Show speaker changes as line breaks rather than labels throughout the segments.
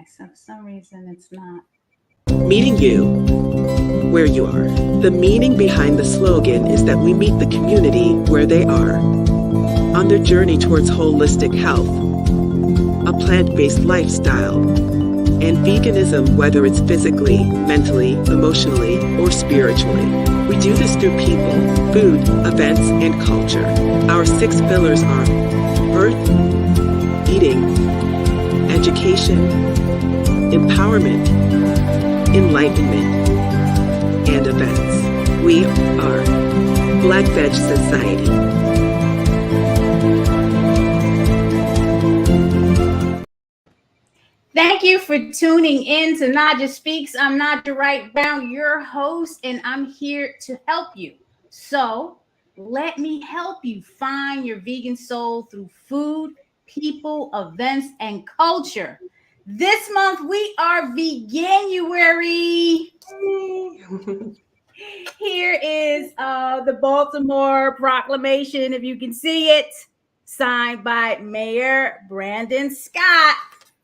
So for some reason it's not.
Meeting you where you are. The meaning behind the slogan is that we meet the community where they are on their journey towards holistic health, a plant-based lifestyle, and veganism, whether it's physically, mentally, emotionally, or spiritually. We do this through people, food, events, and culture. Our 6 pillars are birth, eating, education, empowerment, enlightenment, and events. We are Black Veg Society.
Thank you for tuning in to Naijha Speaks. I'm Naijha Wright Brown, your host, and I'm here to help you. So let me help you find your vegan soul through food, people, events, and culture. This month we are Veganuary. Here is the Baltimore Proclamation, if you can see it, signed by Mayor Brandon Scott.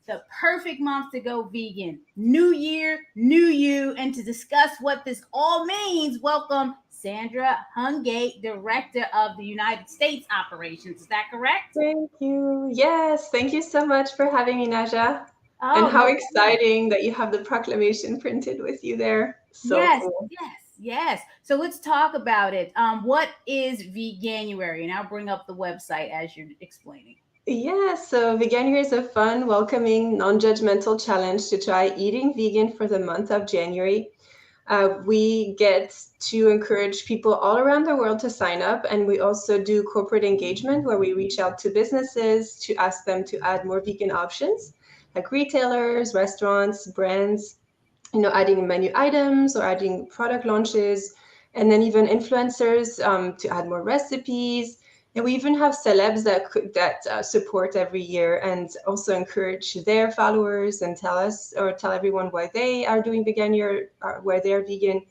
The perfect month to go vegan. New year, new you. And to discuss what this all means, welcome Sandra Hungate, Director of the United States Operations. Is that correct?
Thank you. Yes, thank you so much for having me, Naijha. And how exciting that you have the proclamation printed with you there. So cool.
Yes. So let's talk about it. What is Veganuary? And I'll bring up the website as you're explaining.
Yeah, so Veganuary is a fun, welcoming, non-judgmental challenge to try eating vegan for the month of January. We get to encourage people all around the world to sign up, and we also do corporate engagement where we reach out to businesses to ask them to add more vegan options, like retailers, restaurants, brands, adding menu items or adding product launches, and then even influencers to add more recipes. And we even have celebs that support every year and also encourage their followers and tell everyone why they are doing Veganuary, why they're vegan.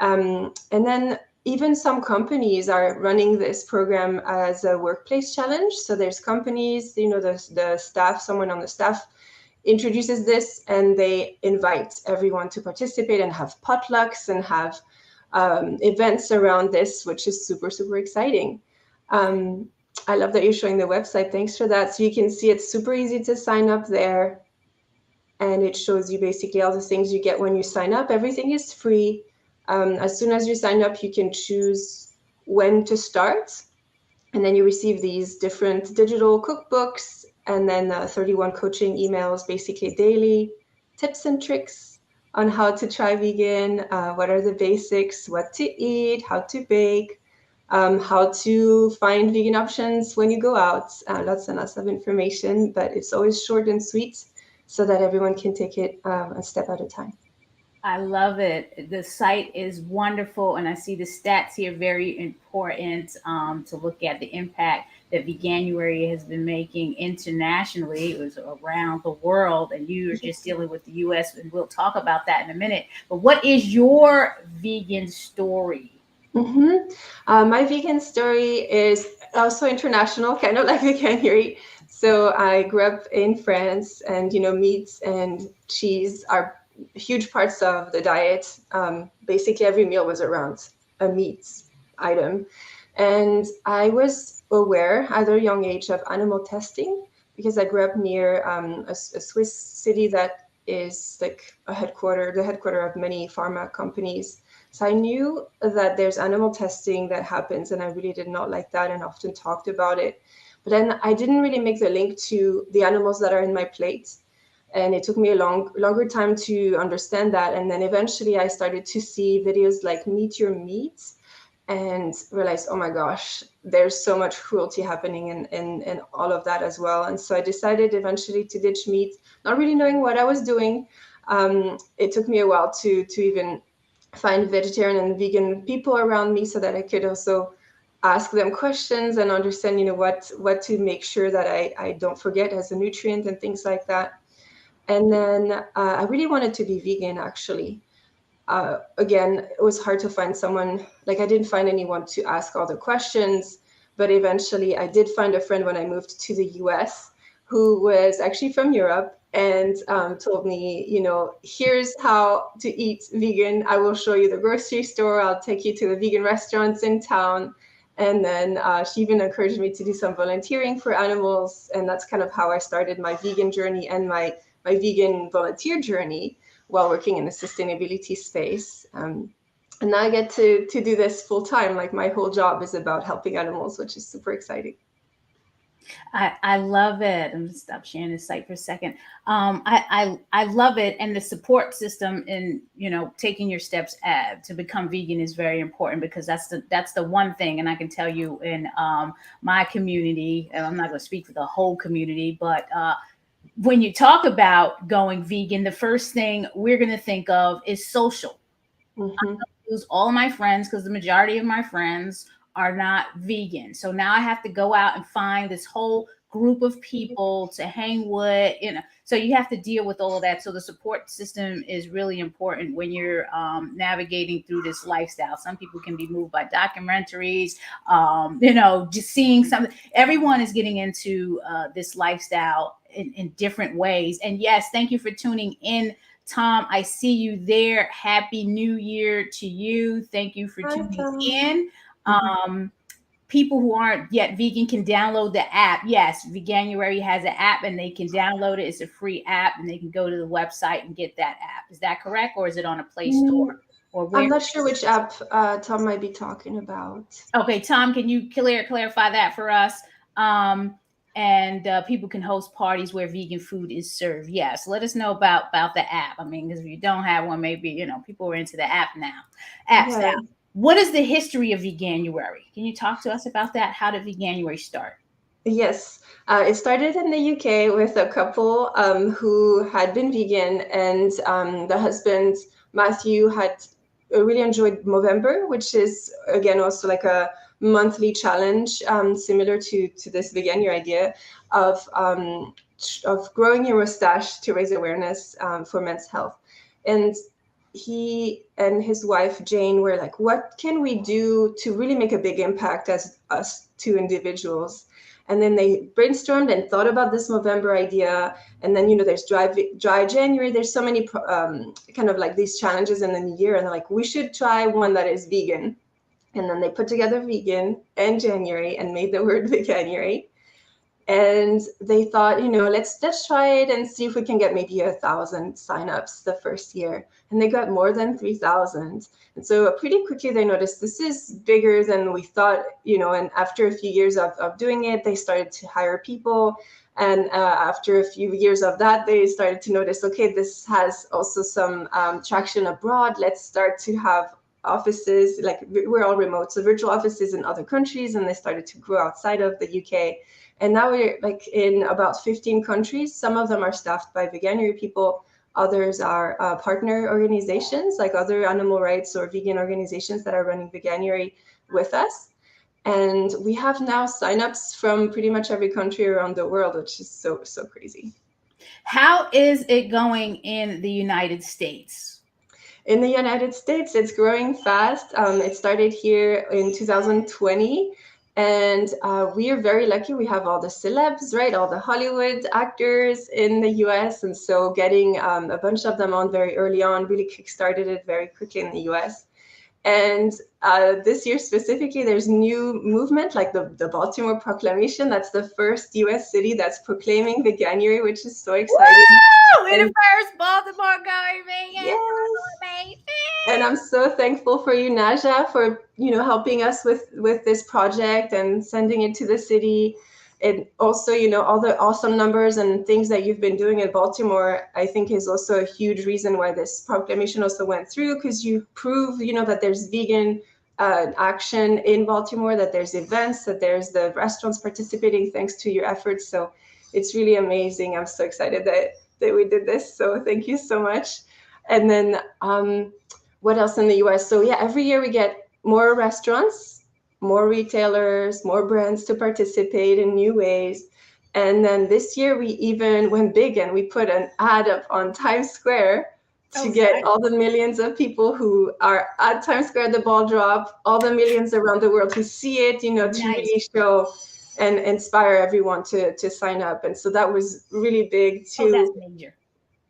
And then even some companies are running this program as a workplace challenge. So there's companies, the staff, someone on the staff introduces this and they invite everyone to participate and have potlucks and have events around this, which is super, super exciting. I love that you're showing the website. Thanks for that. So you can see it's super easy to sign up there. And it shows you basically all the things you get when you sign up. Everything is free. As soon as you sign up, you can choose when to start. And then you receive these different digital cookbooks and then 31 coaching emails, basically daily, tips and tricks on how to try vegan, what are the basics, what to eat, how to bake, how to find vegan options when you go out. Lots and lots of information, but it's always short and sweet so that everyone can take it a step at a time.
I love it. The site is wonderful, and I see the stats here very important to look at the impact that Veganuary has been making internationally. It was around the world, and you are just dealing with the U.S., and we'll talk about that in a minute. But what is your vegan story?
My vegan story is also international, kind of like Veganuary. So I grew up in France, and meats and cheese are huge parts of the diet. Basically, every meal was around a meat item. And I was aware at a young age of animal testing because I grew up near a Swiss city that is like the headquarter of many pharma companies. So I knew that there's animal testing that happens, and I really did not like that and often talked about it. But then I didn't really make the link to the animals that are in my plate. And it took me a longer time to understand that. And then eventually I started to see videos like Meet Your Meat and realized, oh my gosh, there's so much cruelty happening in all of that as well. And so I decided eventually to ditch meat, not really knowing what I was doing. It took me a while to even find vegetarian and vegan people around me so that I could also ask them questions and understand, what to make sure that I don't forget as a nutrient and things like that. And then I really wanted to be vegan, actually. Again, it was hard to find someone, I didn't find anyone to ask all the questions, but eventually I did find a friend when I moved to the US who was actually from Europe and told me, here's how to eat vegan. I will show you the grocery store. I'll take you to the vegan restaurants in town. And then she even encouraged me to do some volunteering for animals. And that's kind of how I started my vegan journey and my vegan volunteer journey while working in the sustainability space. And now I get to do this full time. Like my whole job is about helping animals, which is super exciting.
I love it. I'm gonna stop sharing this site for a second. I love it, and the support system in taking your steps to become vegan is very important, because that's the one thing. And I can tell you in my community, and I'm not going to speak for the whole community, but when you talk about going vegan, the first thing we're going to think of is social.
Mm-hmm.
Lose all my friends because the majority of my friends are not vegan. So now I have to go out and find this whole group of people to hang with, so you have to deal with all of that. So the support system is really important when you're navigating through this lifestyle. Some people can be moved by documentaries, just seeing something. Everyone is getting into this lifestyle in different ways. And yes, thank you for tuning in. Tom, I see you there. Happy New Year to you. Thank you for tuning in. People who aren't yet vegan can download the app. Yes, Veganuary has an app and they can download it. It's a free app and they can go to the website and get that app. Is that correct? Or is it on a Play Store? Or where?
I'm not sure which app Tom might be talking about.
Okay, Tom, can you clarify that for us? And people can host parties where vegan food is served. Yes, let us know about the app. I mean, because if you don't have one, maybe people are into the app now. Apps now. What is the history of Veganuary? Can you talk to us about that? How did Veganuary start?
Yes, it started in the UK with a couple who had been vegan, and the husband, Matthew, had really enjoyed Movember, which is, again, also like a monthly challenge, similar to this Veganuary idea of growing your mustache to raise awareness for men's health. And he and his wife Jane were like, what can we do to really make a big impact as us two individuals? And then they brainstormed and thought about this Movember idea. And then there's dry January. There's so many kind of like these challenges in the new year, and they're like, we should try one that is vegan. And then they put together vegan and January and made the word Veganuary. And they thought, let's try it and see if we can get maybe 1,000 signups the first year. And they got more than 3,000. And so pretty quickly they noticed this is bigger than we thought, and after a few years of doing it, they started to hire people. And after a few years of that, they started to notice, okay, this has also some traction abroad. Let's start to have offices, like we're all remote, so virtual offices in other countries, and they started to grow outside of the UK. And now we're like in about 15 countries. Some of them are staffed by Veganuary people. Others are partner organizations, like other animal rights or vegan organizations that are running Veganuary with us. And we have now signups from pretty much every country around the world, which is so crazy.
How is it going in the United States?
In the United States, it's growing fast. It started here in 2020. And we are very lucky. We have all the celebs, right? All the Hollywood actors in the US. And so getting a bunch of them on very early on really kickstarted it very quickly in the US. And this year specifically, there's new movement like the Baltimore Proclamation. That's the first US city that's proclaiming Veganuary, which is so exciting.
Woo! We're the first Baltimore going vegan.
Yes. And I'm so thankful for you, Naijha, for helping us with this project and sending it to the city. And also, all the awesome numbers and things that you've been doing in Baltimore, I think is also a huge reason why this proclamation also went through, because you prove, that there's vegan action in Baltimore, that there's events, that there's the restaurants participating thanks to your efforts. So it's really amazing. I'm so excited that we did this. So thank you so much. And then what else in the US? So yeah, every year we get more restaurants, more retailers, more brands to participate in new ways. And then this year we even went big and we put an ad up on Times Square to get all the millions of people who are at Times Square at the ball drop, all the millions around the world who see it, to really show. and inspire everyone to sign up. And so that was really big too.
Oh, that's major.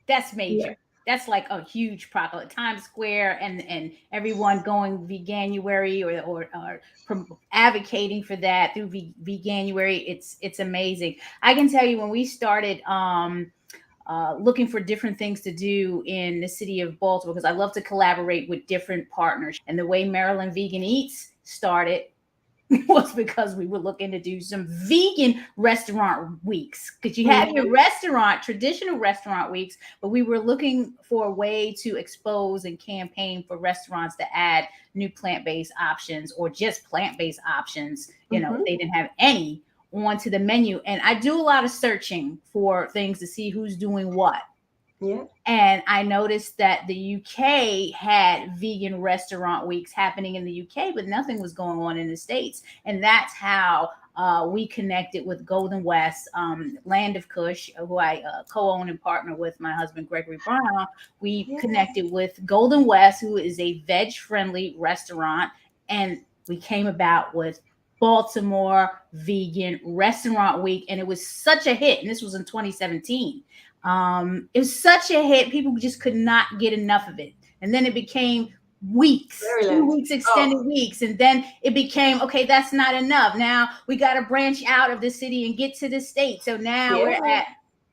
That's major.
Yeah.
That's like a huge proclamation. Times Square and everyone going Veganuary or advocating for that through Veganuary. It's amazing. I can tell you when we started looking for different things to do in the city of Baltimore, because I love to collaborate with different partners. And the way Maryland Vegan Eats started was because we were looking to do some vegan restaurant weeks, because you have your traditional restaurant weeks, but we were looking for a way to expose and campaign for restaurants to add new plant-based options or just plant-based options. You know, they didn't have any onto the menu. And I do a lot of searching for things to see who's doing what.
Yeah.
And I noticed that the UK had vegan restaurant weeks happening in the UK, but nothing was going on in the States. And that's how we connected with Golden West, Land of Kush, who I co-own and partner with my husband, Gregory Brown. We connected with Golden West, who is a veg-friendly restaurant. And we came about with Baltimore Vegan Restaurant Week. And it was such a hit. And this was in 2017. It was such a hit. People just could not get enough of it. And then it became weeks,
Maryland.
2 weeks, extended weeks. And then it became, okay, that's not enough. Now we got to branch out of the city and get to the state. So now we're at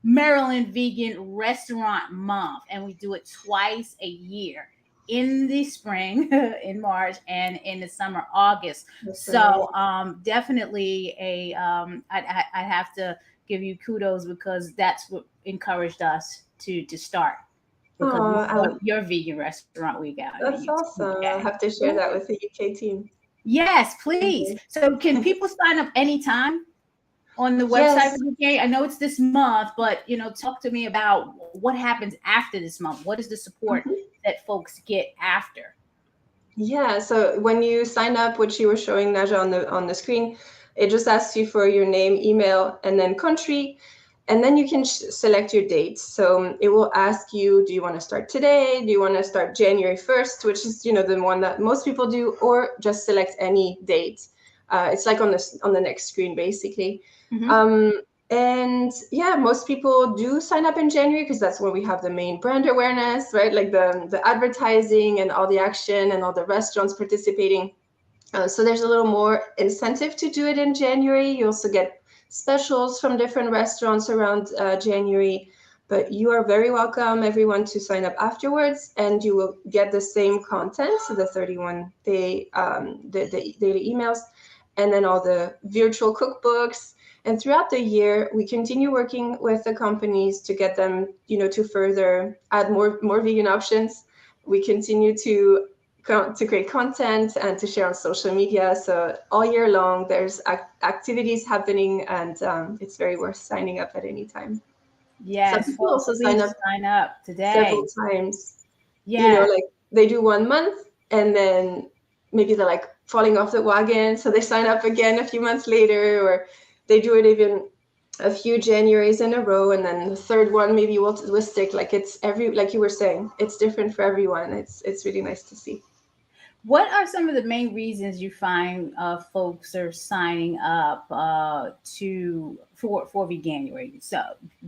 Maryland Vegan Restaurant Month, and we do it twice a year, in the spring, in March, and in the summer, August. So definitely I have to give you kudos, because that's what encouraged us to start. Because your vegan restaurant week out.
That's awesome. I'll have to share that with the UK team.
Yes, please. So can people sign up anytime on the website for UK? I know it's this month, but talk to me about what happens after this month. What is the support that folks get after?
Yeah, so when you sign up, which you were showing, Naijha, on the screen, it just asks you for your name, email, and then country. And then you can select your dates. So it will ask you, do you want to start today? Do you want to start January 1st, which is, the one that most people do, or just select any date. It's like on the next screen, basically. And yeah, most people do sign up in January, because that's when we have the main brand awareness, right? Like the advertising and all the action and all the restaurants participating. So there's a little more incentive to do it in January. You also get specials from different restaurants around January, but you are very welcome, everyone, to sign up afterwards, and you will get the same content, so the 31-day the daily emails, and then all the virtual cookbooks. And throughout the year, we continue working with the companies to get them, to further add more vegan options. We continue to create content and to share on social media. So all year long, there's activities happening, and it's very worth signing up at any time.
Yes,
some people also sign
up today
several times.
Yeah,
like they do 1 month, and then maybe they're like falling off the wagon, so they sign up again a few months later, or they do it even a few Januaries in a row, and then the third one maybe will stick. Like like you were saying, it's different for everyone. It's really nice to see.
What are some of the main reasons you find folks are signing up for Veganuary? So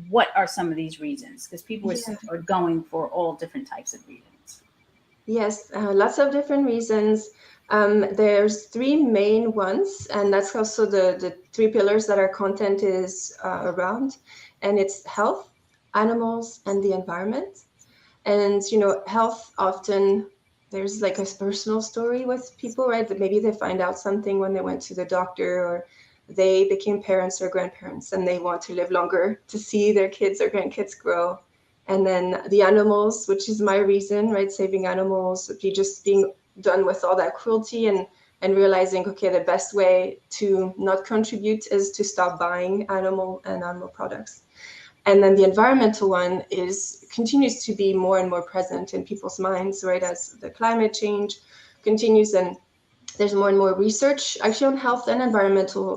what are some of these reasons? Because people are going for all different types of reasons.
Yes, lots of different reasons. There's 3 main ones, and that's also the 3 pillars that our content is around. And it's health, animals, and the environment. And, health often... there's like a personal story with people, right? That maybe they find out something when they went to the doctor, or they became parents or grandparents, and they want to live longer to see their kids or grandkids grow. And then the animals, which is my reason, right? Saving animals, just being done with all that cruelty, and realizing, okay, the best way to not contribute is to stop buying animal products. And then the environmental one continues to be more and more present in people's minds, right? As the climate change continues, and there's more and more research actually on health and environmental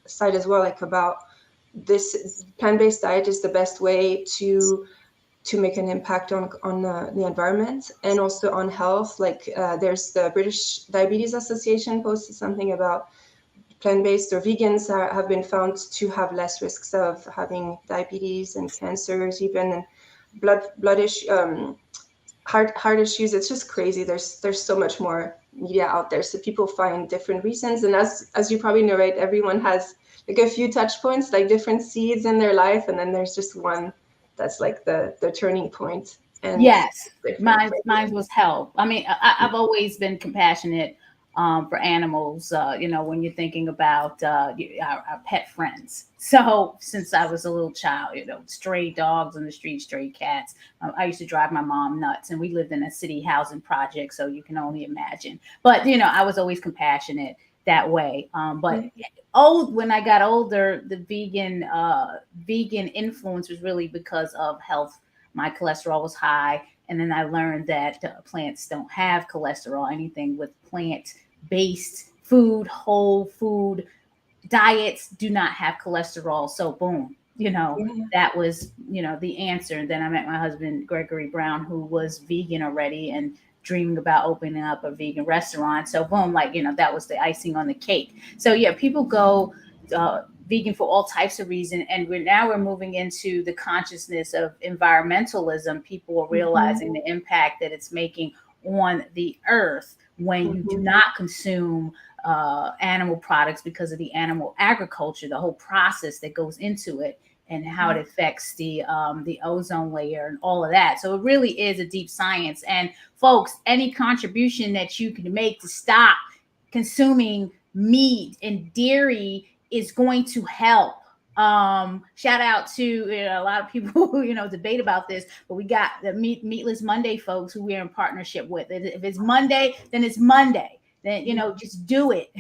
side as well, like about this plant-based diet is the best way to make an impact on the environment and also on health. Like there's the British Diabetes Association posted something about plant-based or vegans have been found to have less risks of having diabetes and cancers, even, and blood issue, heart issues. It's just crazy. There's so much more media out there, so people find different reasons. And as you probably know, right, everyone has like a few touch points, like different seeds in their life, and then there's just one that's like the turning point. And
Yes,
different for
mine
everyone.
was health. I mean, I've always been compassionate for animals. When you're thinking about our pet friends. So since I was a little child, stray dogs on the street, stray cats. I used to drive my mom nuts, and we lived in a city housing project, so you can only imagine. But I was always compassionate that way. But when I got older, the vegan influence was really because of health. My cholesterol was high, and then I learned that plants don't have cholesterol. Anything with plant-based food, whole food diets do not have cholesterol. So boom,
Yeah.
that was the answer. And then I met my husband Gregory Brown, who was vegan already and dreaming about opening up a vegan restaurant. So boom, that was the icing on the cake. So yeah, people go vegan for all types of reasons, and we're moving into the consciousness of environmentalism. People are realizing the impact that it's making on the earth when you do not consume animal products because of the animal agriculture, the whole process that goes into it, and how it affects the ozone layer and all of that. So it really is a deep science. And folks, any contribution that you can make to stop consuming meat and dairy is going to help. Shout out to a lot of people who debate about this, but we got the Meatless Monday folks who we're in partnership with. If it's Monday, then it's Monday. Then just do it.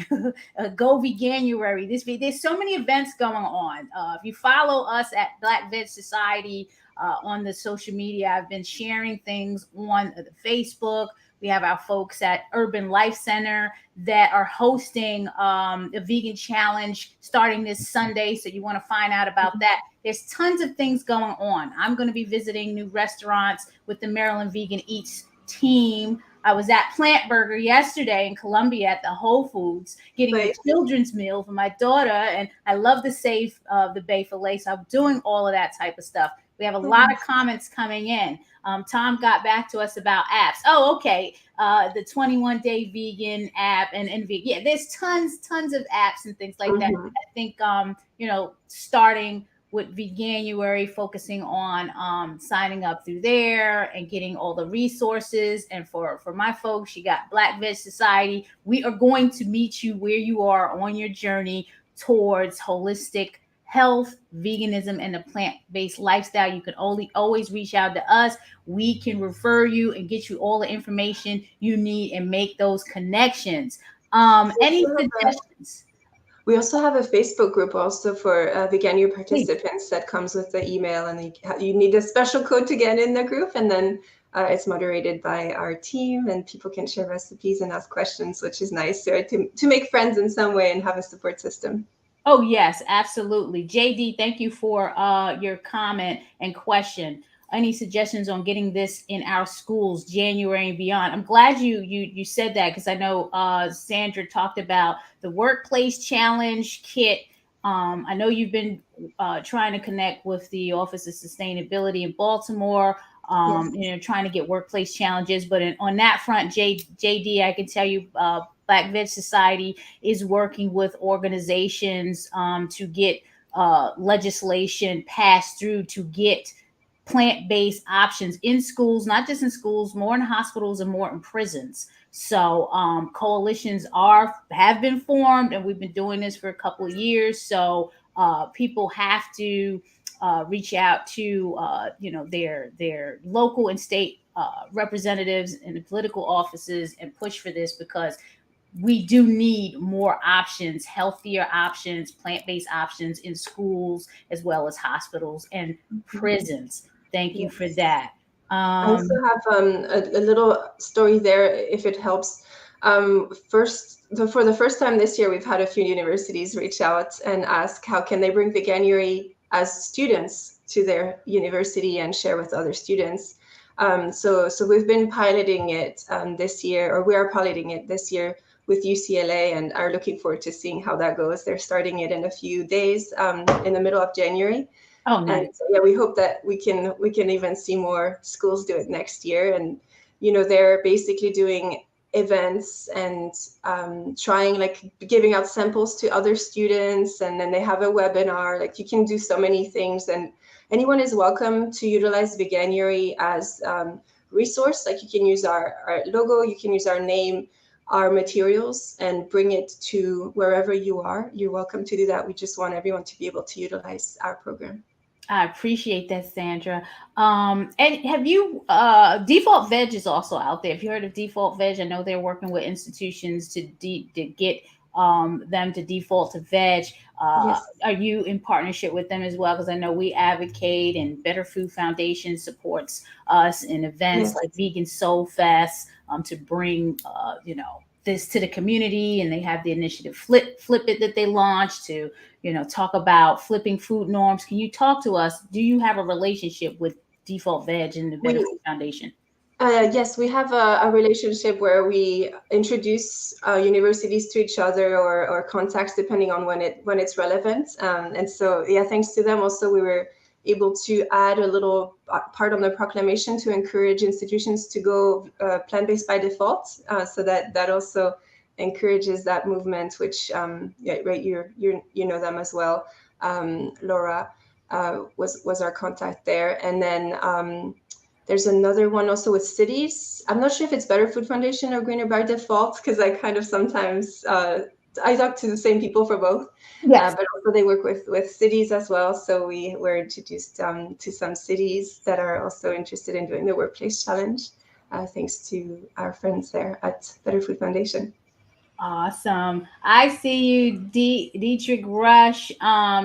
Go Veganuary. There's so many events going on. If you follow us at Black Veg Society on the social media, I've been sharing things on the Facebook. We have our folks at Urban Life Center that are hosting a vegan challenge starting this Sunday. So you want to find out about that. There's tons of things going on. I'm going to be visiting new restaurants with the Maryland Vegan Eats team. I was at Plant Burger yesterday in Columbia at the Whole Foods getting a children's meal for my daughter. And I love to save the Bay filet. So I'm doing all of that type of stuff. We have a lot of comments coming in. Tom got back to us about apps. Oh, okay. The 21-day vegan app and yeah, there's tons of apps and things like that. I think, starting with Veganuary, focusing on signing up through there and getting all the resources. And for my folks, you got Black Veg Society. We are going to meet you where you are on your journey towards holistic health, veganism, and a plant-based lifestyle. You can always reach out to us. We can refer you and get you all the information you need and make those connections. Any suggestions?
We also have a Facebook group also for Veganuary participants that comes with the email, and you need a special code to get in the group, and then it's moderated by our team, and people can share recipes and ask questions, which is nice to make friends in some way and have a support system.
Oh, yes, absolutely. JD, thank you for your comment and question. Any suggestions on getting this in our schools January and beyond? I'm glad you said that, because I know Sandra talked about the workplace challenge kit. I know you've been trying to connect with the Office of Sustainability in Baltimore, trying to get workplace challenges. But on that front, JD, I can tell you Black Veg Society is working with organizations to get legislation passed through to get plant-based options in schools, not just in schools, more in hospitals and more in prisons. So coalitions have been formed, and we've been doing this for a couple of years. So people have to reach out to their local and state representatives in the political offices and push for this, because we do need more options, healthier options, plant-based options in schools as well as hospitals and prisons. Thank you for that.
I also have a little story there, if it helps. For the first time this year, we've had a few universities reach out and ask how can they bring Veganuary as students to their university and share with other students. So we've been piloting it this year, or we are piloting it this year with UCLA and are looking forward to seeing how that goes. They're starting it in a few days, in the middle of January.
Oh, nice.
And so, yeah, we hope that we can even see more schools do it next year. And they're basically doing events and trying, like, giving out samples to other students, and then they have a webinar. Like, you can do so many things, and anyone is welcome to utilize Veganuary as resource. Like, you can use our logo, you can use our name, our materials, and bring it to wherever you are. You're welcome to do that. We just want everyone to be able to utilize our program.
I appreciate that, Sandra. And have you, Default Veg is also out there. Have you heard of Default Veg? I know they're working with institutions to get them to default to veg.
Yes.
Are you in partnership with them as well? Because I know we advocate, and Better Food Foundation supports us in events
Yes.
like Vegan Soul Fest, to bring, this to the community. And they have the initiative Flip It that they launched to, talk about flipping food norms. Can you talk to us? Do you have a relationship with Default Veg and the Better Food Foundation?
Yes, we have a relationship where we introduce universities to each other, or contacts, depending on when it's relevant. And so, yeah, thanks to them also, we were able to add a little part on the proclamation to encourage institutions to go plant-based by default. So that also encourages that movement, which right, you know them as well. Laura was our contact there, and then there's another one also with cities. I'm not sure if it's Better Food Foundation or Greener by Default, because I kind of sometimes I talk to the same people for both.
Yes.
But also they work with cities as well. So we were introduced to some cities that are also interested in doing the workplace challenge, thanks to our friends there at Better Food Foundation.
Awesome. I see you, Dietrich Rush.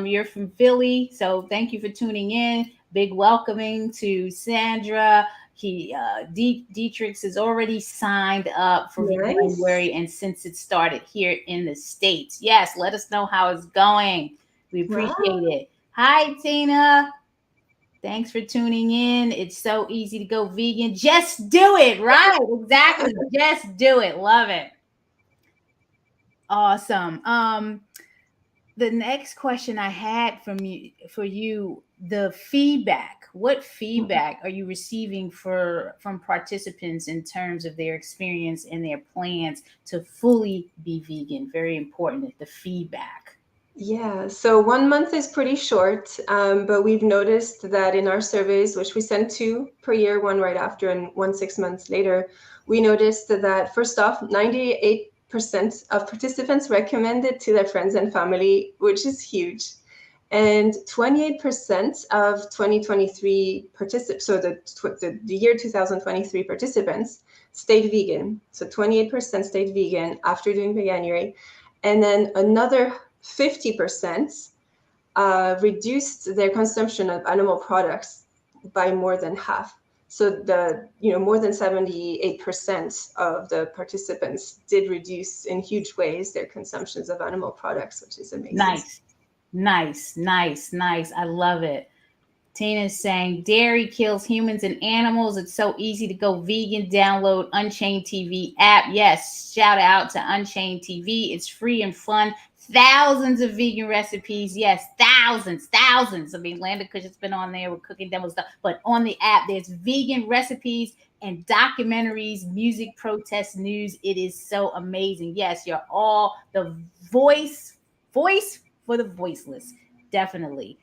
You're from Philly, so thank you for tuning in. Big welcoming to Sandra. Dietrich is already signed up for
Nice.
Veganuary, and since it started here in the States. Yes, let us know how it's going. We appreciate it. Hi, Tina. Thanks for tuning in. It's so easy to go vegan. Just do it, right? Exactly. Just do it. Love it. Awesome. The next question I had for you, the feedback. What feedback are you receiving from participants in terms of their experience and their plans to fully be vegan? Very important, the feedback.
Yeah, so 1 month is pretty short, but we've noticed that in our surveys, which we send 2 per year, one right after and one 6 months later, we noticed that, first off, 98% of participants recommend it to their friends and family, which is huge. And 28% of 2023 participants, so the year 2023 participants, stayed vegan. So 28% stayed vegan after doing Veganuary. And then another 50% reduced their consumption of animal products by more than half. So more than 78% of the participants did reduce in huge ways their consumptions of animal products, which is amazing.
Nice. I love it. Tina's saying dairy kills humans and animals. It's so easy to go vegan. Download Unchained TV app. Yes, shout out to Unchained TV. It's free and fun. Thousands of vegan recipes. Yes, thousands. I mean, Landa Kush has been on there with cooking demos stuff, but on the app, there's vegan recipes and documentaries, music, protest, news. It is so amazing. Yes, you're all the voice for the voiceless. Definitely.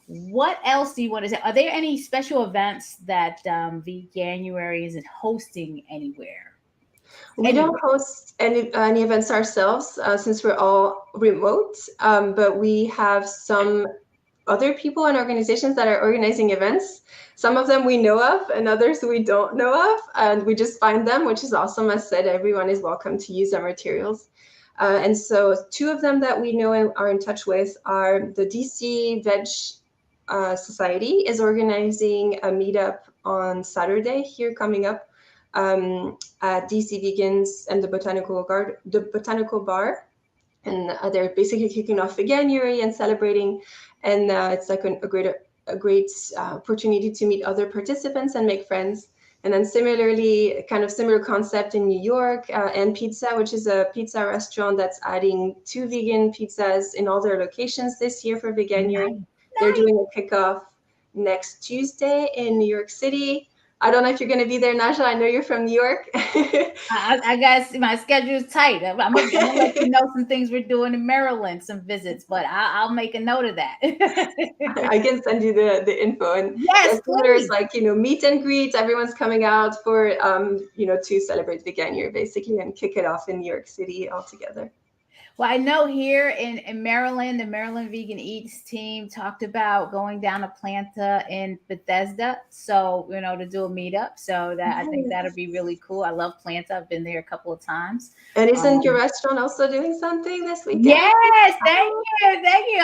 What else do you want to say? Are there any special events that Veganuary is hosting anywhere?
We don't host any events ourselves, since we're all remote, but we have some other people and organizations that are organizing events. Some of them we know of, and others we don't know of, and we just find them, which is awesome. As said, everyone is welcome to use our materials. And so 2 of them that we know and are in touch with are the DC Veg Society is organizing a meetup on Saturday here coming up at DC Vegans and the Botanical Bar. And they're basically kicking off Veganuary and celebrating. And it's like a great opportunity to meet other participants and make friends. And then similarly, kind of similar concept in New York, and Pizza, which is a pizza restaurant that's adding 2 vegan pizzas in all their locations this year for Veganuary. They're doing a kickoff next Tuesday in New York City. I don't know if you're going to be there, Naijha. I know you're from New York.
I guess my schedule is tight. I'm gonna let you know some things we're doing in Maryland, some visits, but I'll make a note of that.
I can send you the info. And
yes,
there's like, meet and greet. Everyone's coming out for, to celebrate Veganuary basically and kick it off in New York City all together.
Well, I know here in Maryland, the Maryland Vegan Eats team talked about going down to Planta in Bethesda. So, to do a meetup. So that I think that'll be really cool. I love Planta. I've been there a couple of times.
And isn't your restaurant also doing something this weekend?
Yes, thank you.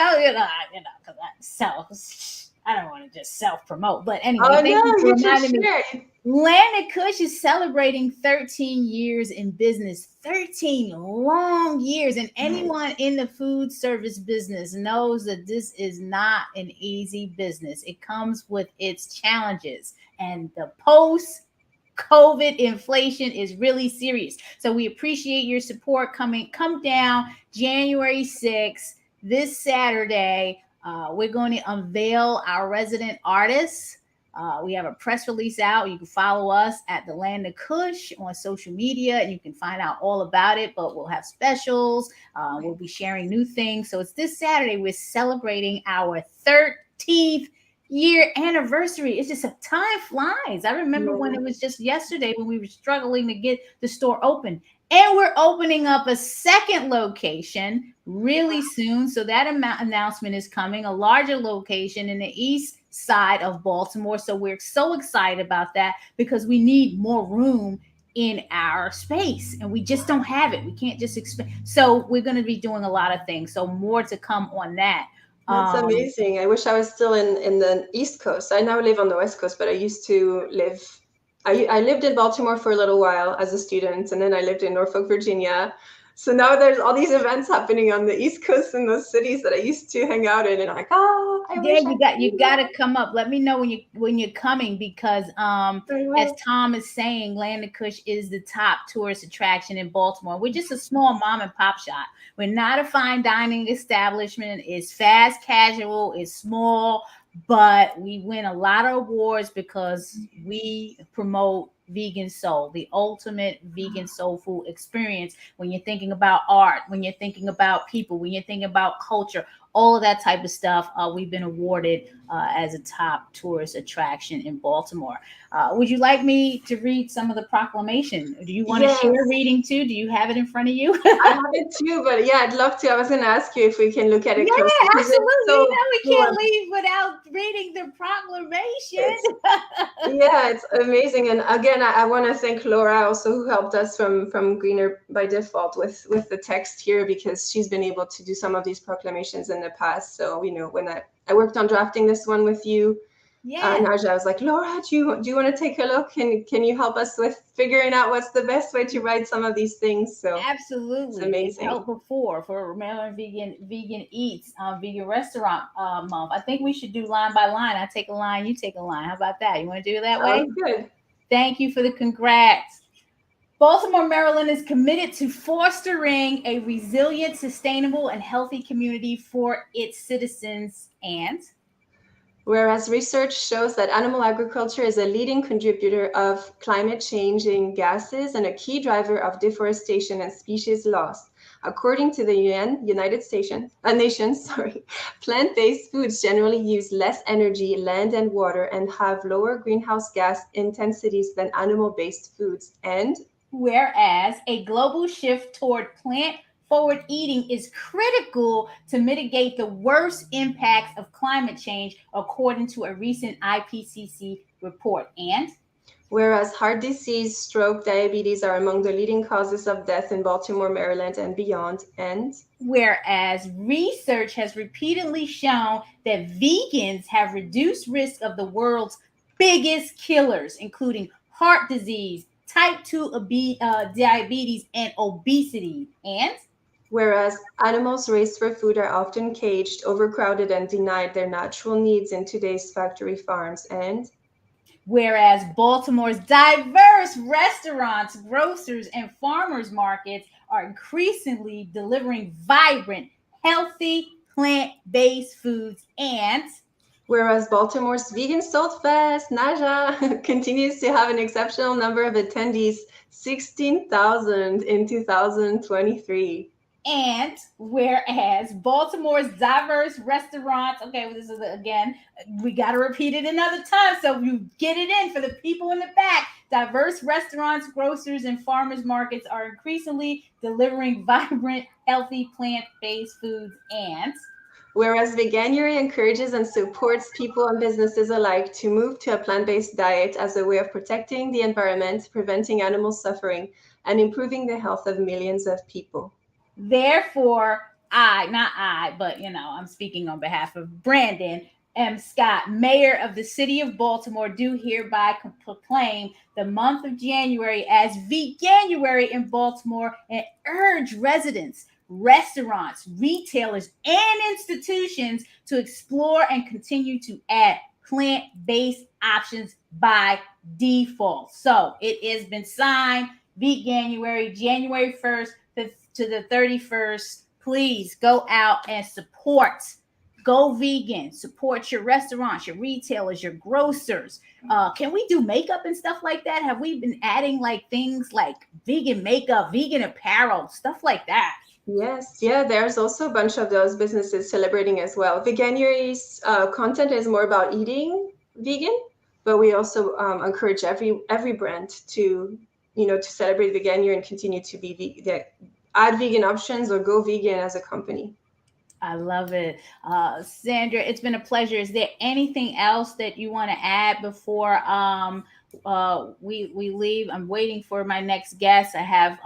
Because I don't want to just self-promote, but anyway, thank you for reminding me. Land of Kush is celebrating 13 years in business, 13 long years. And anyone in the food service business knows that this is not an easy business. It comes with its challenges. And the post-COVID inflation is really serious. So we appreciate your support. Come down January 6th, this Saturday. We're going to unveil our resident artists. We have a press release out. You can follow us at the Land of Kush on social media, and you can find out all about it. But we'll have specials. We'll be sharing new things. So it's this Saturday. We're celebrating our 13th year anniversary. It's just time flies. I remember when it was just yesterday when we were struggling to get the store open. And we're opening up a second location really soon. So that announcement is coming, a larger location in the east side of Baltimore. So we're so excited about that because we need more room in our space and we just don't have it. We can't just expand. So we're going to be doing a lot of things. So more to come on that.
That's amazing. I wish I was still in the East Coast. I now live on the West Coast, but I used to live I lived in Baltimore for a little while as a student, and then I lived in Norfolk, Virginia. So now there's all these events happening on the East Coast in those cities that I used to hang out in, and I'm like,
you got to come up. Let me know when you're coming because as Tom is saying, Land of Kush is the top tourist attraction in Baltimore. We're just a small mom and pop shop. We're not a fine dining establishment. It's fast casual. It's small. But we win a lot of awards because we promote vegan soul, the ultimate vegan soul food experience. When you're thinking about art, when you're thinking about people, when you're thinking about culture, all of that type of stuff, we've been awarded as a top tourist attraction in Baltimore. Would you like me to read some of the proclamation? Do you want to share reading too? Do you have it in front of you?
I have it too, but yeah, I'd love to. I was going to ask you if we can look at it.
Yeah, absolutely. We can't leave without reading the proclamation.
Yeah, it's amazing. And again, I want to thank Laura also, who helped us from Greener by Default with the text here, because she's been able to do some of these proclamations in the past. So, when I worked on drafting this one with you, Naijha, I was like, Laura, do you want to take a look? Can you help us with figuring out what's the best way to write some of these things? So
absolutely,
it's amazing.
It's helped before for Maryland Vegan Eats Vegan Restaurant Month. I think we should do line by line. I take a line, you take a line. How about that? You want to do it that way?
Good.
Thank you for the congrats. Baltimore, Maryland is committed to fostering a resilient, sustainable, and healthy community for its citizens. And
whereas research shows that animal agriculture is a leading contributor of climate changing gases and a key driver of deforestation and species loss. According to the United Nations, plant-based foods generally use less energy, land, and water and have lower greenhouse gas intensities than animal-based foods. And
whereas a global shift toward plant-forward eating is critical to mitigate the worst impacts of climate change, according to a recent IPCC report. And
whereas heart disease, stroke, diabetes are among the leading causes of death in Baltimore, Maryland, and beyond. And
whereas research has repeatedly shown that vegans have reduced risk of the world's biggest killers, including heart disease, type 2 diabetes, and obesity. And
whereas animals raised for food are often caged, overcrowded, and denied their natural needs in today's factory farms. And
whereas Baltimore's diverse restaurants, grocers, and farmers markets are increasingly delivering vibrant, healthy, plant-based foods, and
whereas Baltimore's Vegan Salt Fest, Naijha, continues to have an exceptional number of attendees, 16,000 in 2023.
And whereas Baltimore's diverse restaurants, okay, well, this is again, we got to repeat it another time so you get it in for the people in the back. Diverse restaurants, grocers, and farmers markets are increasingly delivering vibrant, healthy, plant-based foods. And
whereas Veganuary encourages and supports people and businesses alike to move to a plant-based diet as a way of protecting the environment, preventing animal suffering, and improving the health of millions of people.
therefore, I'm speaking on behalf of Brandon M. Scott, Mayor of the City of Baltimore, do hereby proclaim the month of January as Veganuary in Baltimore and urge residents, restaurants, retailers, and institutions to explore and continue to add plant-based options by default. So it has been signed, Veganuary, January 1st to the 31st. Please go out and support. Go vegan. Support your restaurants, your retailers, your grocers. Can we do makeup and stuff like that? Have we been adding like things like vegan makeup, vegan apparel, stuff like that?
Yes, yeah, there's also a bunch of those businesses celebrating as well. Veganuary's content is more about eating vegan, but we also encourage every brand to celebrate Veganuary and continue to be add vegan options or go vegan as a company.
I love it. Sandra, it's been a pleasure. Is there anything else that you want to add before we leave? I'm waiting for my next guest. I have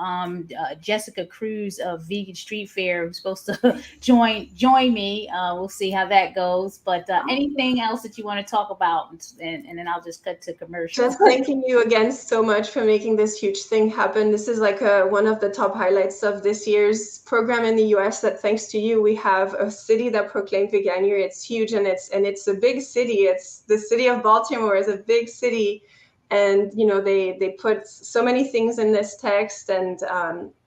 Jessica Cruz of Vegan Street Fair who's supposed to join me. We'll see how that goes. But anything else that you want to talk about? And then I'll just cut to commercial.
Just thanking you again so much for making this huge thing happen. This is like one of the top highlights of this year's program in the US, that thanks to you, we have a city that proclaimed Veganuary. It's huge, and it's a big city. It's the city of Baltimore is a big city. And they put so many things in this text, and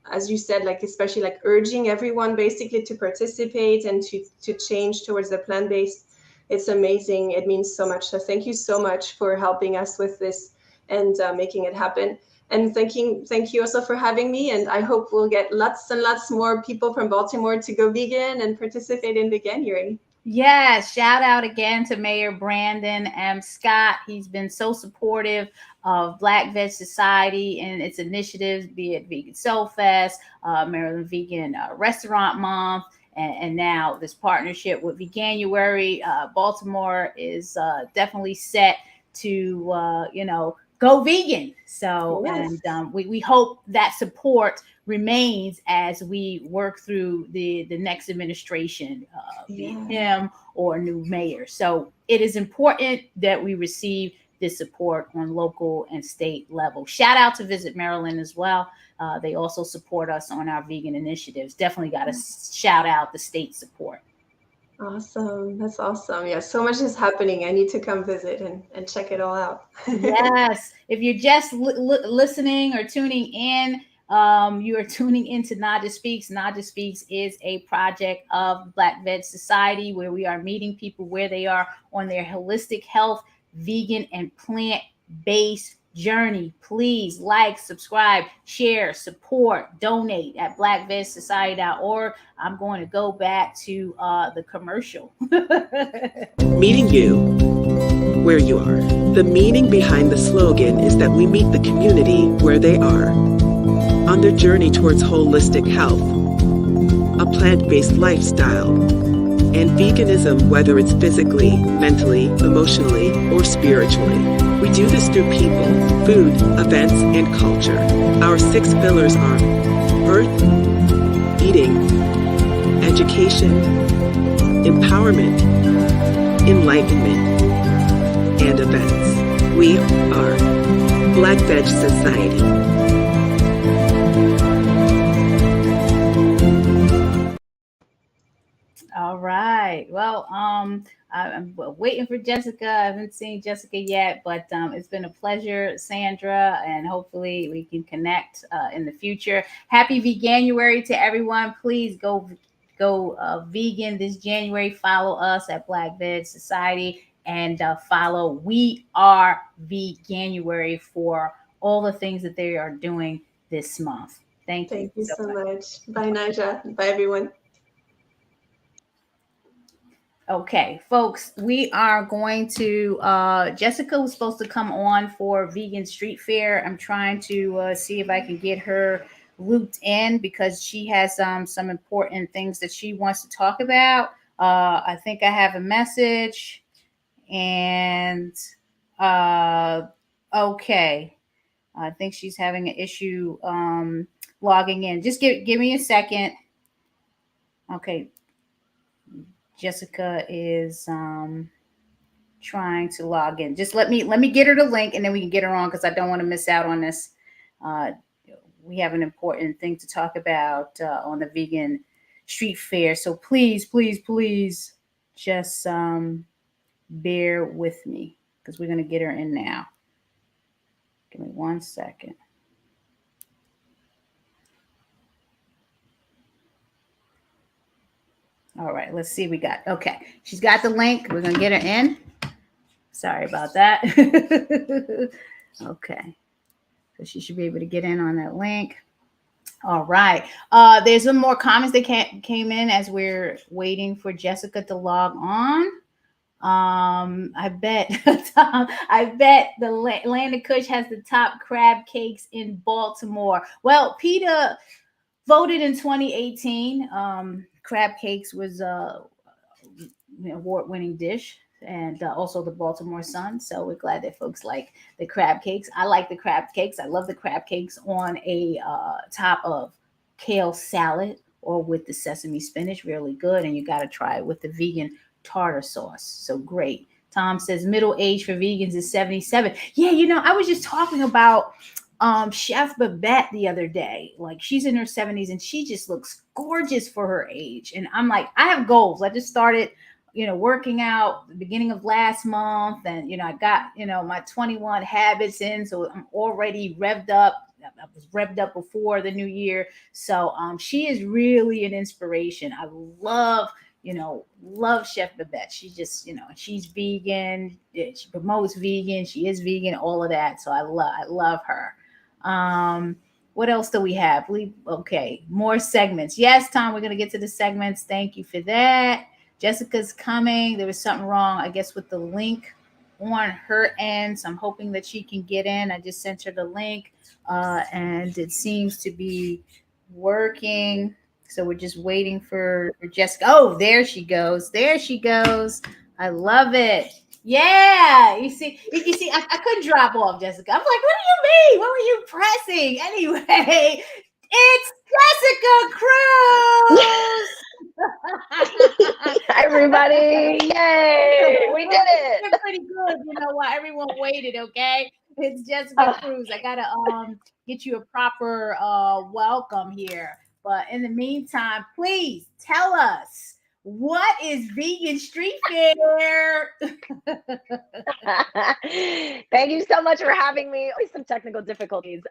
as you said, like especially like urging everyone basically to participate and to change towards the plant-based. It's amazing. It means so much. So thank you so much for helping us with this and making it happen. And thank you also for having me. And I hope we'll get lots and lots more people from Baltimore to go vegan and participate in Veganuary.
Yes, shout out again to Mayor Brandon M. Scott. He's been so supportive of Black Veg Society and its initiatives, be it Vegan Soul Fest, Maryland Vegan Restaurant Month, and now this partnership with Veganuary. Baltimore is definitely set to, go vegan. So, yes. And we hope that support remains as we work through the next administration, be him or a new mayor. So it is important that we receive this support on local and state level. Shout out to Visit Maryland as well. They also support us on our vegan initiatives. Definitely got to shout out the state support.
Awesome. That's awesome. Yeah, so much is happening. I need to come visit and check it all out.
Yes. If you're just listening or tuning in, you are tuning into Naijha Speaks. Naijha Speaks is a project of Black Veg Society where we are meeting people where they are on their holistic health, vegan, and plant-based journey. Please like, subscribe, share, support, donate at blackvegsociety.org. I'm going to go back to the commercial.
Meeting you where you are. The meaning behind the slogan is that we meet the community where they are on their journey towards holistic health, a plant-based lifestyle, and veganism, whether it's physically, mentally, emotionally, or spiritually. We do this through people, food, events, and culture. Our 6 pillars are birth, eating, education, empowerment, enlightenment, and events. We are Black Veg Society.
All right. Well, I'm waiting for Jessica. I haven't seen Jessica yet, but it's been a pleasure, Sandra, and hopefully we can connect in the future. Happy Veganuary to everyone. Please go vegan this January. Follow us at Black Veg Society and follow We Are Veganuary for all the things that they are doing this month. Thank you.
Thank you so much. Bye, Naijha. Bye, everyone.
Okay, folks, we are going to Jessica was supposed to come on for Vegan Street Fair. I'm trying to see if I can get her looped in because she has some important things that she wants to talk about. I think I have a message and okay. I think she's having an issue logging in. Just give me a second. Okay, Jessica is trying to log in. Just let me get her the link and then we can get her on because I don't want to miss out on this. We have an important thing to talk about on the vegan street fair. So please, please, please just bear with me because we're going to get her in now. Give me 1 second. All right, let's see. We got, okay. She's got the link. We're going to get her in. Sorry about that. Okay. So she should be able to get in on that link. All right. There's some more comments that came in as we're waiting for Jessica to log on. I bet the Land of Kush has the top crab cakes in Baltimore. Well, PETA voted in 2018. Crab cakes was an award-winning dish, and also the Baltimore Sun. So we're glad that folks like the crab cakes. I like the crab cakes. I love the crab cakes on a top of kale salad or with the sesame spinach. Really good, and you got to try it with the vegan tartar sauce. So great. Tom says middle age for vegans is 77. Yeah, I was just talking about Chef Babette the other day. Like she's in her 70s and she just looks gorgeous for her age. And I'm like, I have goals. I just started, working out the beginning of last month, and I got, my 21 habits in, so I'm already revved up. I was revved up before the new year. So she is really an inspiration. I love Chef Babette. She just, she's vegan. She promotes vegan. She is vegan, all of that. So I love her. What else do we have? Okay, more segments. Yes, Tom, we're going to get to the segments. Thank you for that. Jessica's coming. There was something wrong, I guess, with the link on her end. So I'm hoping that she can get in. I just sent her the link and it seems to be working. So we're just waiting for Jessica. Oh, there she goes. There she goes. I love it. Yeah, you see, I couldn't drop off, Jessica. I'm like, what do you mean? What were you pressing? Anyway, it's Jessica Cruz.
Hi, everybody. Yay, we did it.
You're pretty good. You know why everyone waited, okay? It's Jessica Cruz. I gotta get you a proper welcome here. But in the meantime, please tell us, what is Vegan Street Fair?
Thank you so much for having me. Always some technical difficulties.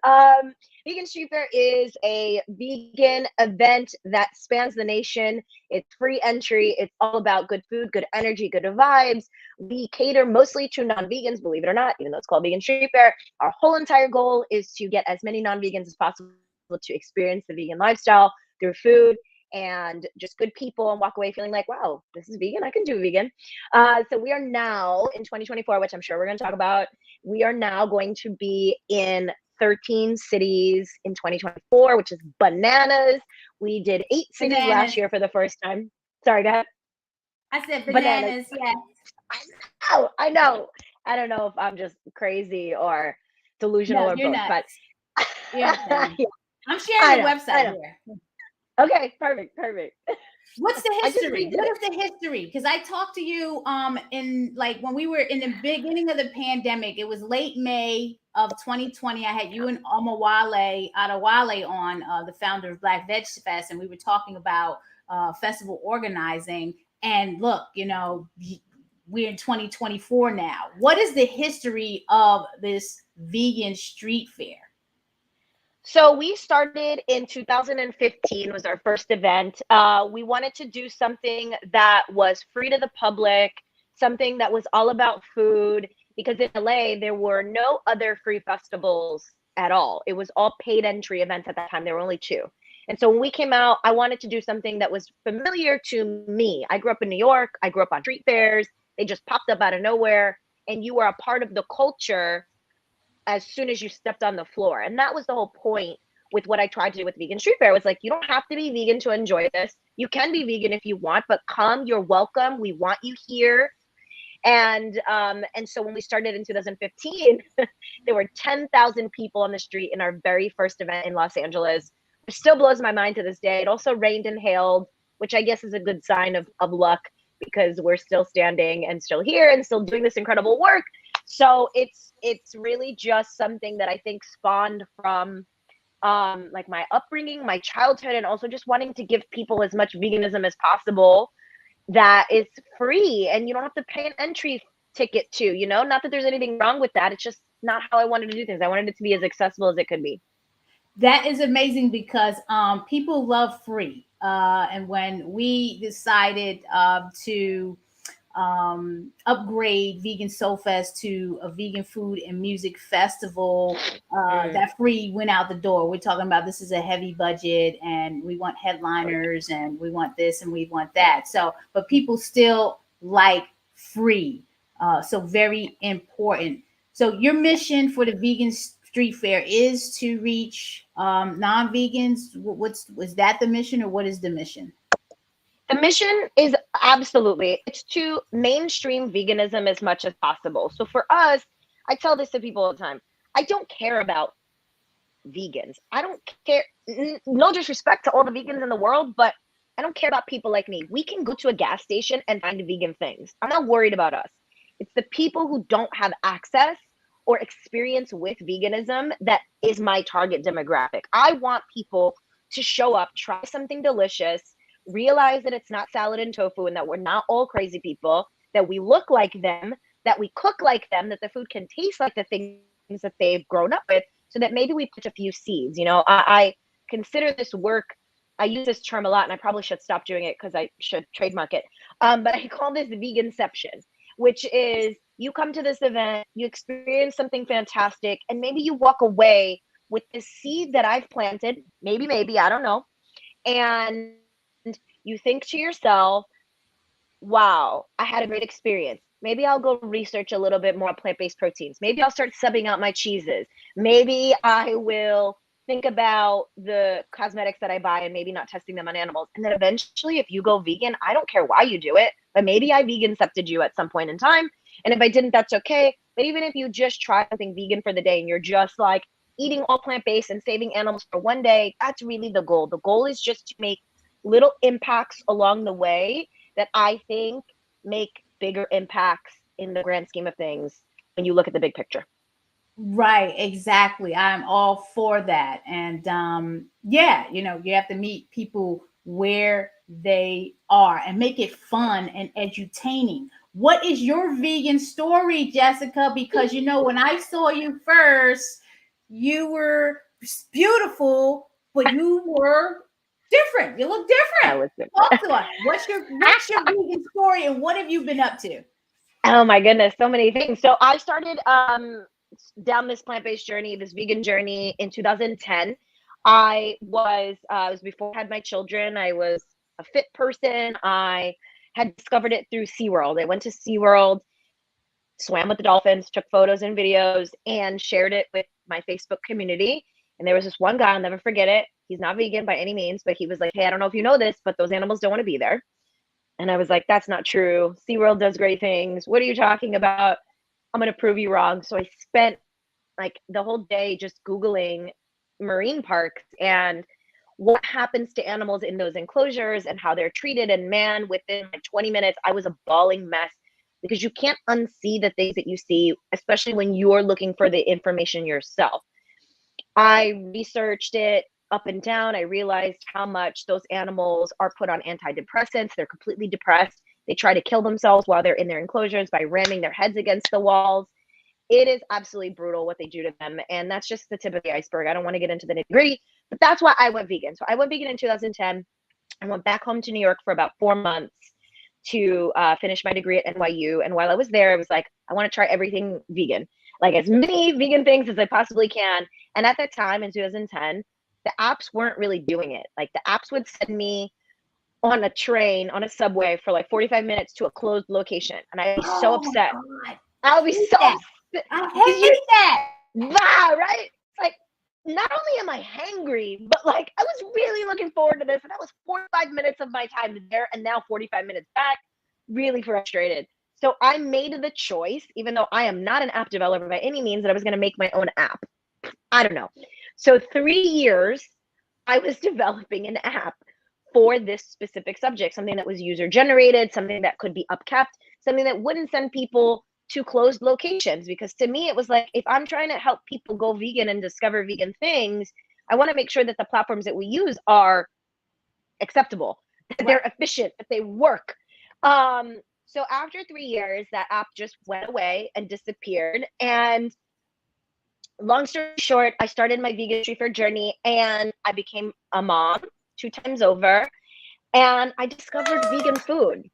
Vegan Street Fair is a vegan event that spans the nation. It's free entry. It's all about good food, good energy, good vibes. We cater mostly to non-vegans, believe it or not, even though it's called Vegan Street Fair. Our whole entire goal is to get as many non-vegans as possible to experience the vegan lifestyle through food and just good people, and walk away feeling like, wow, this is vegan. I can do vegan. So we are now in 2024, which I'm sure we're going to talk about. We are now going to be in 13 cities in 2024, which is bananas. We did 8 cities last year for the first time. Sorry, go ahead.
I said bananas. Yeah.
I know. I don't know if I'm just crazy or delusional or both,
not.
but
yeah. I'm sharing the website here.
Okay, perfect.
What's the history? What is the history? Because I talked to you in like when we were in the beginning of the pandemic. It was late May of 2020. I had you and Adewale on, the founder of Black Veg Fest, and we were talking about festival organizing. And look, we're in 2024 now. What is the history of this vegan street fair?
So we started in 2015 was our first event. We wanted to do something that was free to the public, something that was all about food, because in LA, there were no other free festivals at all. It was all paid entry events at that time. There were only two. And so when we came out, I wanted to do something that was familiar to me. I grew up in New York. I grew up on street fairs. They just popped up out of nowhere. And you were a part of the culture as soon as you stepped on the floor. And that was the whole point with what I tried to do with Vegan Street Fair. It was like, you don't have to be vegan to enjoy this. You can be vegan if you want, but come, you're welcome. We want you here. And so when we started in 2015, there were 10,000 people on the street in our very first event in Los Angeles. It still blows my mind to this day. It also rained and hailed, which I guess is a good sign of luck, because we're still standing and still here and still doing this incredible work. So it's really just something that I think spawned from like my upbringing, my childhood, and also just wanting to give people as much veganism as possible that is free and you don't have to pay an entry ticket to, you know, not that there's anything wrong with that. It's just not how I wanted to do things. I wanted it to be as accessible as it could be.
That is amazing because people love free. And when we decided to upgrade Vegan Soul Fest to a vegan food and music festival, that free went out the door. We're talking about this is a heavy budget and we want headliners and we want this and we want that. So, but people still like free. So very important. So your mission for the Vegan Street Fair is to reach non-vegans. Was that the mission, or what is the mission?
The mission is absolutely, it's to mainstream veganism as much as possible. So for us, I tell this to people all the time. I don't care about vegans. I don't care, no disrespect to all the vegans in the world, but I don't care about people like me. We can go to a gas station and find vegan things. I'm not worried about us. It's the people who don't have access or experience with veganism that is my target demographic. I want people to show up, try something delicious, realize that it's not salad and tofu and that we're not all crazy people, that we look like them, that we cook like them, that the food can taste like the things that they've grown up with, so that maybe we put a few seeds. You know, I consider this work, I use this term a lot and I probably should stop doing it because I should trademark it. But I call this veganception, which is you come to this event, you experience something fantastic, and maybe you walk away with the seed that I've planted, maybe, I don't know. And you think to yourself, wow, I had a great experience. Maybe I'll go research a little bit more plant-based proteins. Maybe I'll start subbing out my cheeses. Maybe I will think about the cosmetics that I buy and maybe not testing them on animals. And then eventually, if you go vegan, I don't care why you do it, but maybe I vegan-cepted you at some point in time. And if I didn't, that's okay. But even if you just try something vegan for the day and you're just like eating all plant-based and saving animals for one day, that's really the goal. The goal is just to make little impacts along the way that I think make bigger impacts in the grand scheme of things when you look at the big picture.
Right, exactly. I'm all for that. And yeah, you know, you have to meet people where they are and make it fun and edutaining. What is your vegan story, Jessica? Because you know, when I saw you first, you were beautiful, but you were different. You look different. Talk to us. What's your vegan story and what have you been up to?
Oh my goodness, so many things. So I started down this plant-based journey, this vegan journey in 2010. I was before I had my children. I was a fit person. I had discovered it through SeaWorld. I went to SeaWorld, swam with the dolphins, took photos and videos, and shared it with my Facebook community. And there was this one guy, I'll never forget it. He's not vegan by any means, but he was like, hey, I don't know if you know this, but those animals don't want to be there. And I was like, that's not true. SeaWorld does great things. What are you talking about? I'm going to prove you wrong. So I spent like the whole day just Googling marine parks and what happens to animals in those enclosures and how they're treated. And man, within like 20 minutes, I was a bawling mess because you can't unsee the things that you see, especially when you're looking for the information yourself. I researched it up and down. I realized how much those animals are put on antidepressants. They're completely depressed. They try to kill themselves while they're in their enclosures by ramming their heads against the walls. It is absolutely brutal what they do to them. And that's just the tip of the iceberg. I don't want to get into the nitty-gritty, but that's why I went vegan. So I went vegan in 2010. I went back home to New York for about 4 months to finish my degree at NYU. And while I was there, I was like, I want to try everything vegan, like as many vegan things as I possibly can. And at that time in 2010, the apps weren't really doing it. Like the apps would send me on a train, on a subway for like 45 minutes to a closed location. And I'd be so upset. I would be so upset.
I hate that.
Wow, right? It's like, not only am I hangry, but like I was really looking forward to this. And that was 45 minutes of my time there and now 45 minutes back. Really frustrated. So I made the choice, even though I am not an app developer by any means, that I was going to make my own app. I don't know. So 3 years, I was developing an app for this specific subject, something that was user generated, something that could be upkept, something that wouldn't send people to closed locations. Because to me, it was like, if I'm trying to help people go vegan and discover vegan things, I want to make sure that the platforms that we use are acceptable, that they're efficient, that they work. So after 3 years, that app just went away and disappeared. And long story short, I started my vegan street fair journey and I became a mom 2 times over. And I discovered vegan food.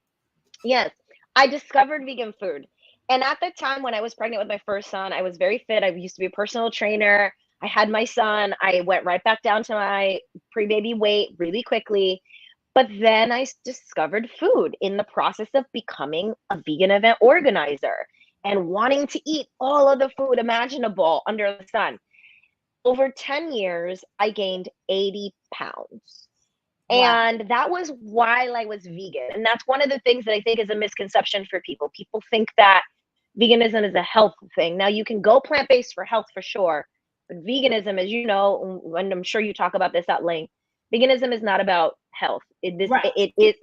Yes, I discovered vegan food. And at the time when I was pregnant with my first son, I was very fit. I used to be a personal trainer. I had my son. I went right back down to my pre-baby weight really quickly. But then I discovered food in the process of becoming a vegan event organizer and wanting to eat all of the food imaginable under the sun. Over 10 years, I gained 80 pounds.
Wow.
And that was while I was vegan. And that's one of the things that I think is a misconception for people. People think that veganism is a health thing. Now, you can go plant-based for health for sure. But veganism, as you know, and I'm sure you talk about this at length, veganism is not about health. It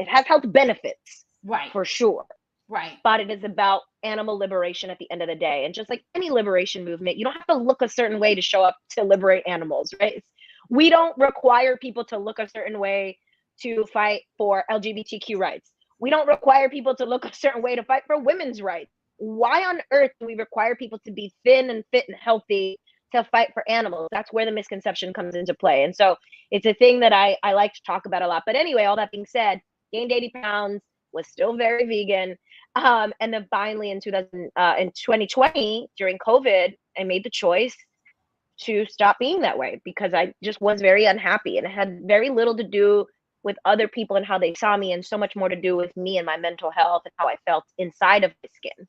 has health benefits, for sure.
Right.
But it is about animal liberation at the end of the day. And just like any liberation movement, you don't have to look a certain way to show up to liberate animals, right? We don't require people to look a certain way to fight for LGBTQ rights. We don't require people to look a certain way to fight for women's rights. Why on earth do we require people to be thin and fit and healthy to fight for animals? That's where the misconception comes into play. And so it's a thing that I like to talk about a lot. But anyway, all that being said, gained 80 pounds, was still very vegan. And then finally in 2020, during COVID, I made the choice to stop being that way because I just was very unhappy, and it had very little to do with other people and how they saw me, and so much more to do with me and my mental health and how I felt inside of my skin.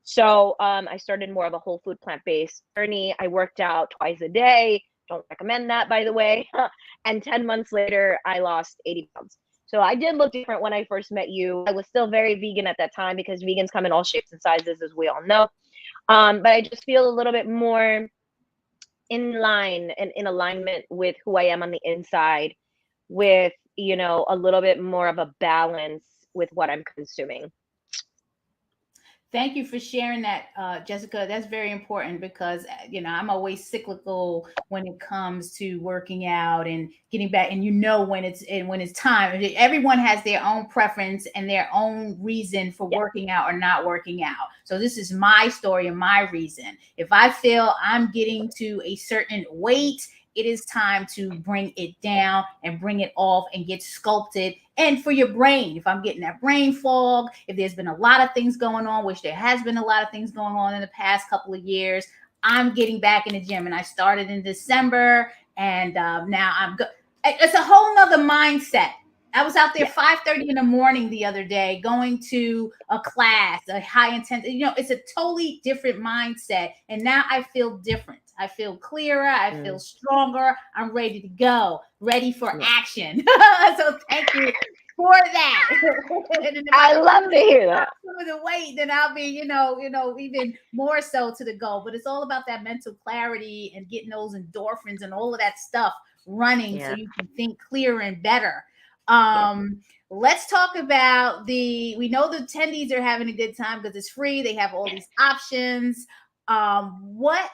So I started more of a whole food plant-based journey. I worked out twice a day. Don't recommend that, by the way. And 10 months later, I lost 80 pounds. So I did look different when I first met you. I was still very vegan at that time because vegans come in all shapes and sizes, as we all know. But I just feel a little bit more in line and in alignment with who I am on the inside, with, you know, a little bit more of a balance with what I'm consuming.
Thank you for sharing that, Jessica. That's very important because, you know, I'm always cyclical when it comes to working out and getting back. And you know, when it's time, everyone has their own preference and their own reason for working out or not working out. So this is my story and my reason. If I feel I'm getting to a certain weight, it is time to bring it down and bring it off and get sculpted. And for your brain, if I'm getting that brain fog, if there's been a lot of things going on, which there has been a lot of things going on in the past couple of years, I'm getting back in the gym. And I started in December, and now I'm good. It's a whole nother mindset. I was out there 5:30 in the morning the other day going to a class, a high intensity. You know, it's a totally different mindset. And now I feel different. I feel clearer. I feel stronger. I'm ready to go, ready for action. So thank you for that.
I love to hear that.
Some of the weight, then I'll be, you know, even more so to the goal. But it's all about that mental clarity and getting those endorphins and all of that stuff running so you can think clearer and better. Let's talk about we know the attendees are having a good time because it's free. They have all these options. What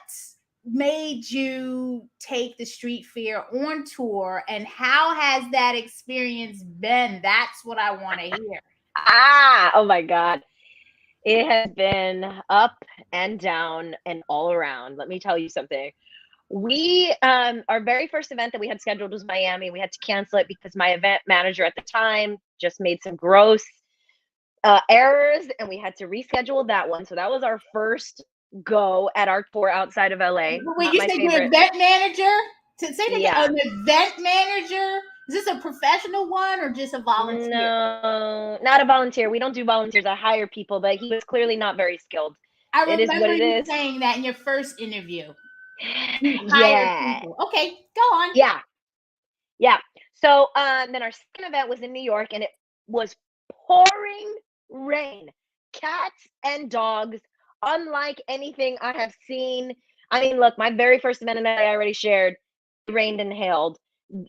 made you take the street fair on tour, and how has that experience been? That's what I want to hear.
Oh my God. It has been up and down and all around. Let me tell you something. We our very first event that we had scheduled was Miami. We had to cancel it because my event manager at the time just made some gross errors, and we had to reschedule that one. So that was our first go at our tour outside of LA.
Wait,
Not
you
my
said you're
favorite.
event manager? To say that
Yeah.
an event manager? Is this a professional one or just a volunteer?
No, not a volunteer. We don't do volunteers. I hire people, but he was clearly not very skilled.
I
It is what
remember
it
you
is.
saying that in your first interview. You hire
Yeah.
people. Okay, go on.
Yeah. Yeah. So then our second event was in New York, and it was pouring rain, cats and dogs, unlike anything I have seen. I mean, look, my very first event that I already shared, it rained and hailed.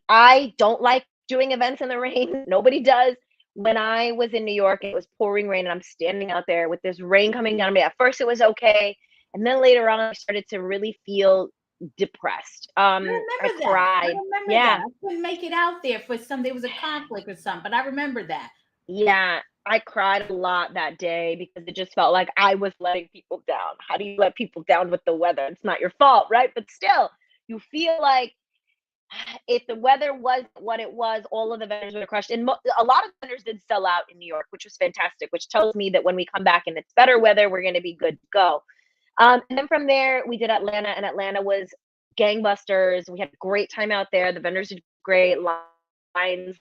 I don't like doing events in the rain. Nobody does. When I was in New York, it was pouring rain, and I'm standing out there with this rain coming down on me. At first, it was okay, and then later on, I started to really feel depressed.
I
I
remember that. I
cried.
remember
Yeah,
that. I couldn't make it out there for some. There was a conflict or something, but I remember that.
yeah. I cried a lot that day because it just felt like I was letting people down. How do you let people down with the weather? It's not your fault, right? But still, you feel like if the weather was what it was, all of the vendors would have crushed. And a lot of vendors did sell out in New York, which was fantastic, which tells me that when we come back and it's better weather, we're going to be good to go. And then from there, we did Atlanta, and Atlanta was gangbusters. We had a great time out there. The vendors did great. Lines,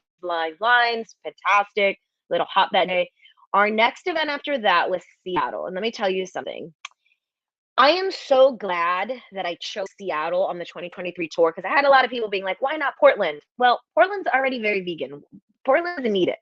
fantastic. Little hot that day. Our next event after that was Seattle. And let me tell you something. I am so glad that I chose Seattle on the 2023 tour because I had a lot of people being like, why not Portland? Well, Portland's already very vegan. Portland doesn't need it.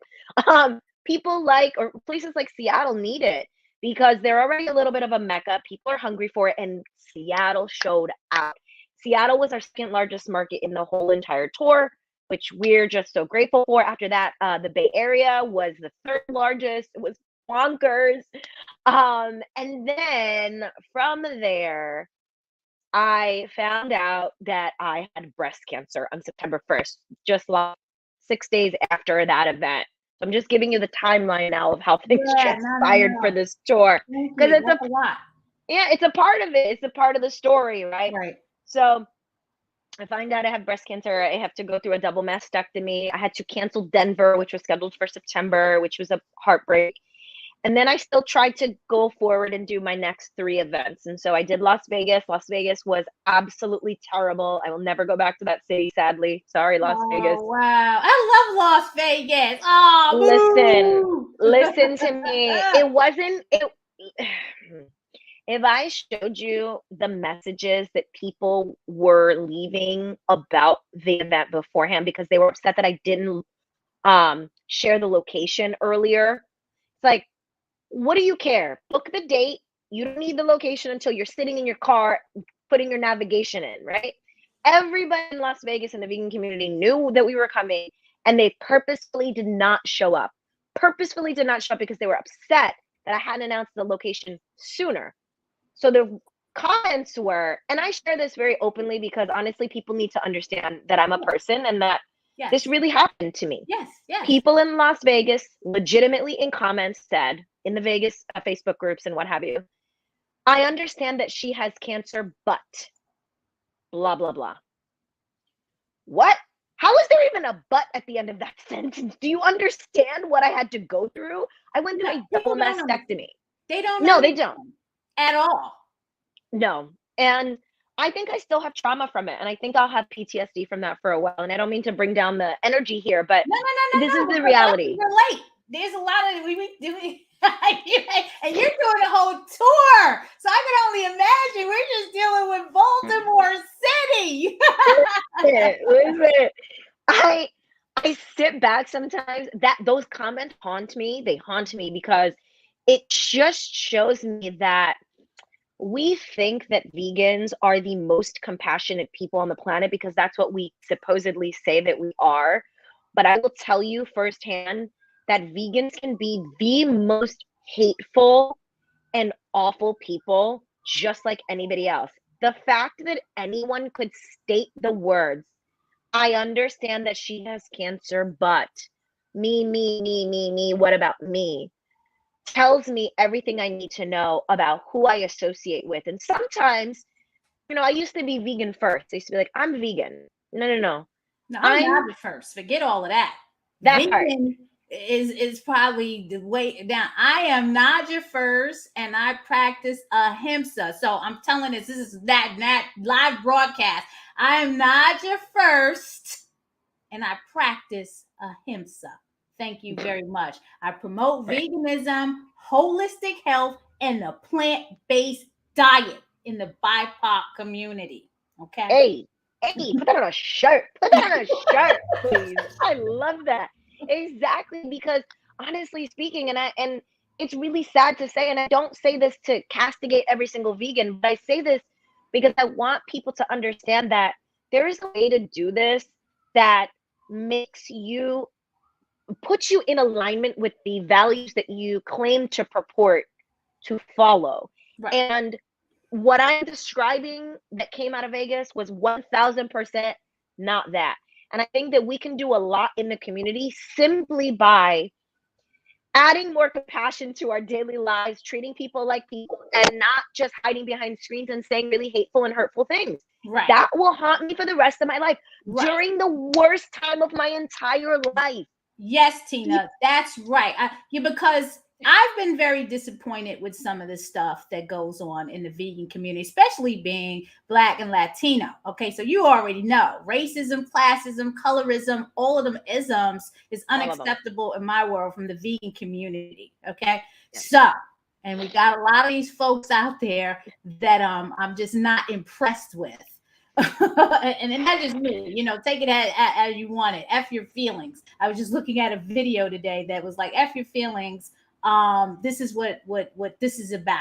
People like, or places like Seattle need it because they're already a little bit of a mecca. People are hungry for it, and Seattle showed out. Seattle was our second largest market in the whole entire tour, which we're just so grateful for. After that, the Bay Area was the third largest. It was bonkers. And then from there, I found out that I had breast cancer on September 1st, just like 6 days after that event. So I'm just giving you the timeline now of how things
Yeah,
transpired for
no.
this tour.
Thank
Because
you.
it's
That's a lot.
it's a part of it. It's a part of the story, right?
Right.
So I find out I have breast cancer. I have to go through a double mastectomy. I had to cancel Denver, which was scheduled for September, which was a heartbreak. And then I still tried to go forward and do my next 3 events. And so I did Las Vegas. Las Vegas was absolutely terrible. I will never go back to that city, sadly. Sorry, Las Vegas.
Oh, wow. I love Las Vegas. Oh,
Listen to me. It wasn't it if I showed you the messages that people were leaving about the event beforehand because they were upset that I didn't share the location earlier. It's like, what do you care? Book the date. You don't need the location until you're sitting in your car putting your navigation in, right? Everybody in Las Vegas in the vegan community knew that we were coming, and they purposefully did not show up. Purposefully did not show up because they were upset that I hadn't announced the location sooner. So the comments were, and I share this very openly because honestly, people need to understand that I'm a person and that
yes.
this really happened to me.
Yes, yes.
People in Las Vegas legitimately in comments said, in the Vegas Facebook groups and what have you, I understand that she has cancer, but blah, blah, blah. What? How is there even a but at the end of that sentence? Do you understand what I had to go through? I went through a double mastectomy.
They don't
No, they don't.
At all.
No. And I think I still have trauma from it. And I think I'll have PTSD from that for a while. And I don't mean to bring down the energy here, but this is the reality.
Relate. There's a lot of we doing and you're doing a whole tour. So I can only imagine we're just dealing with Baltimore City.
Listen. I sit back sometimes that those comments haunt me. They haunt me because it just shows me that we think that vegans are the most compassionate people on the planet because that's what we supposedly say that we are. But I will tell you firsthand that vegans can be the most hateful and awful people, just like anybody else. The fact that anyone could state the words, I understand that she has cancer, but me, what about me, tells me everything I need to know about who I associate with. And sometimes, I used to be vegan first. I used to be like, I'm vegan. No.
No, I'm not the first. Forget all of that.
That part.
Vegan is probably the way down. I am not your first, and I practice ahimsa. So I'm telling this is that live broadcast. I am not your first, and I practice ahimsa. Thank you very much. I promote veganism, holistic health, and the plant-based diet in the BIPOC community. Okay.
Hey, put that on a shirt. Put that on a shirt, please. I love that. Exactly, because honestly speaking, and it's really sad to say, and I don't say this to castigate every single vegan, but I say this because I want people to understand that there is a way to do this that puts you in alignment with the values that you claim to purport to follow.
Right.
And what I'm describing that came out of Vegas was 1000% not that. And I think that we can do a lot in the community simply by adding more compassion to our daily lives, treating people like people, and not just hiding behind screens and saying really hateful and hurtful things.
Right.
That will haunt me for the rest of my life,
Right.
during the worst time of my entire life.
Yes, Tina, that's right. Because I've been very disappointed with some of the stuff that goes on in the vegan community, especially being Black and Latino. Okay, so you already know racism, classism, colorism, all of them isms is unacceptable in my world from the vegan community. Okay, so, and we got a lot of these folks out there that I'm just not impressed with. and that's just me, take it as you want it. F your feelings. I was just looking at a video today that was like, F your feelings. This is what this is about.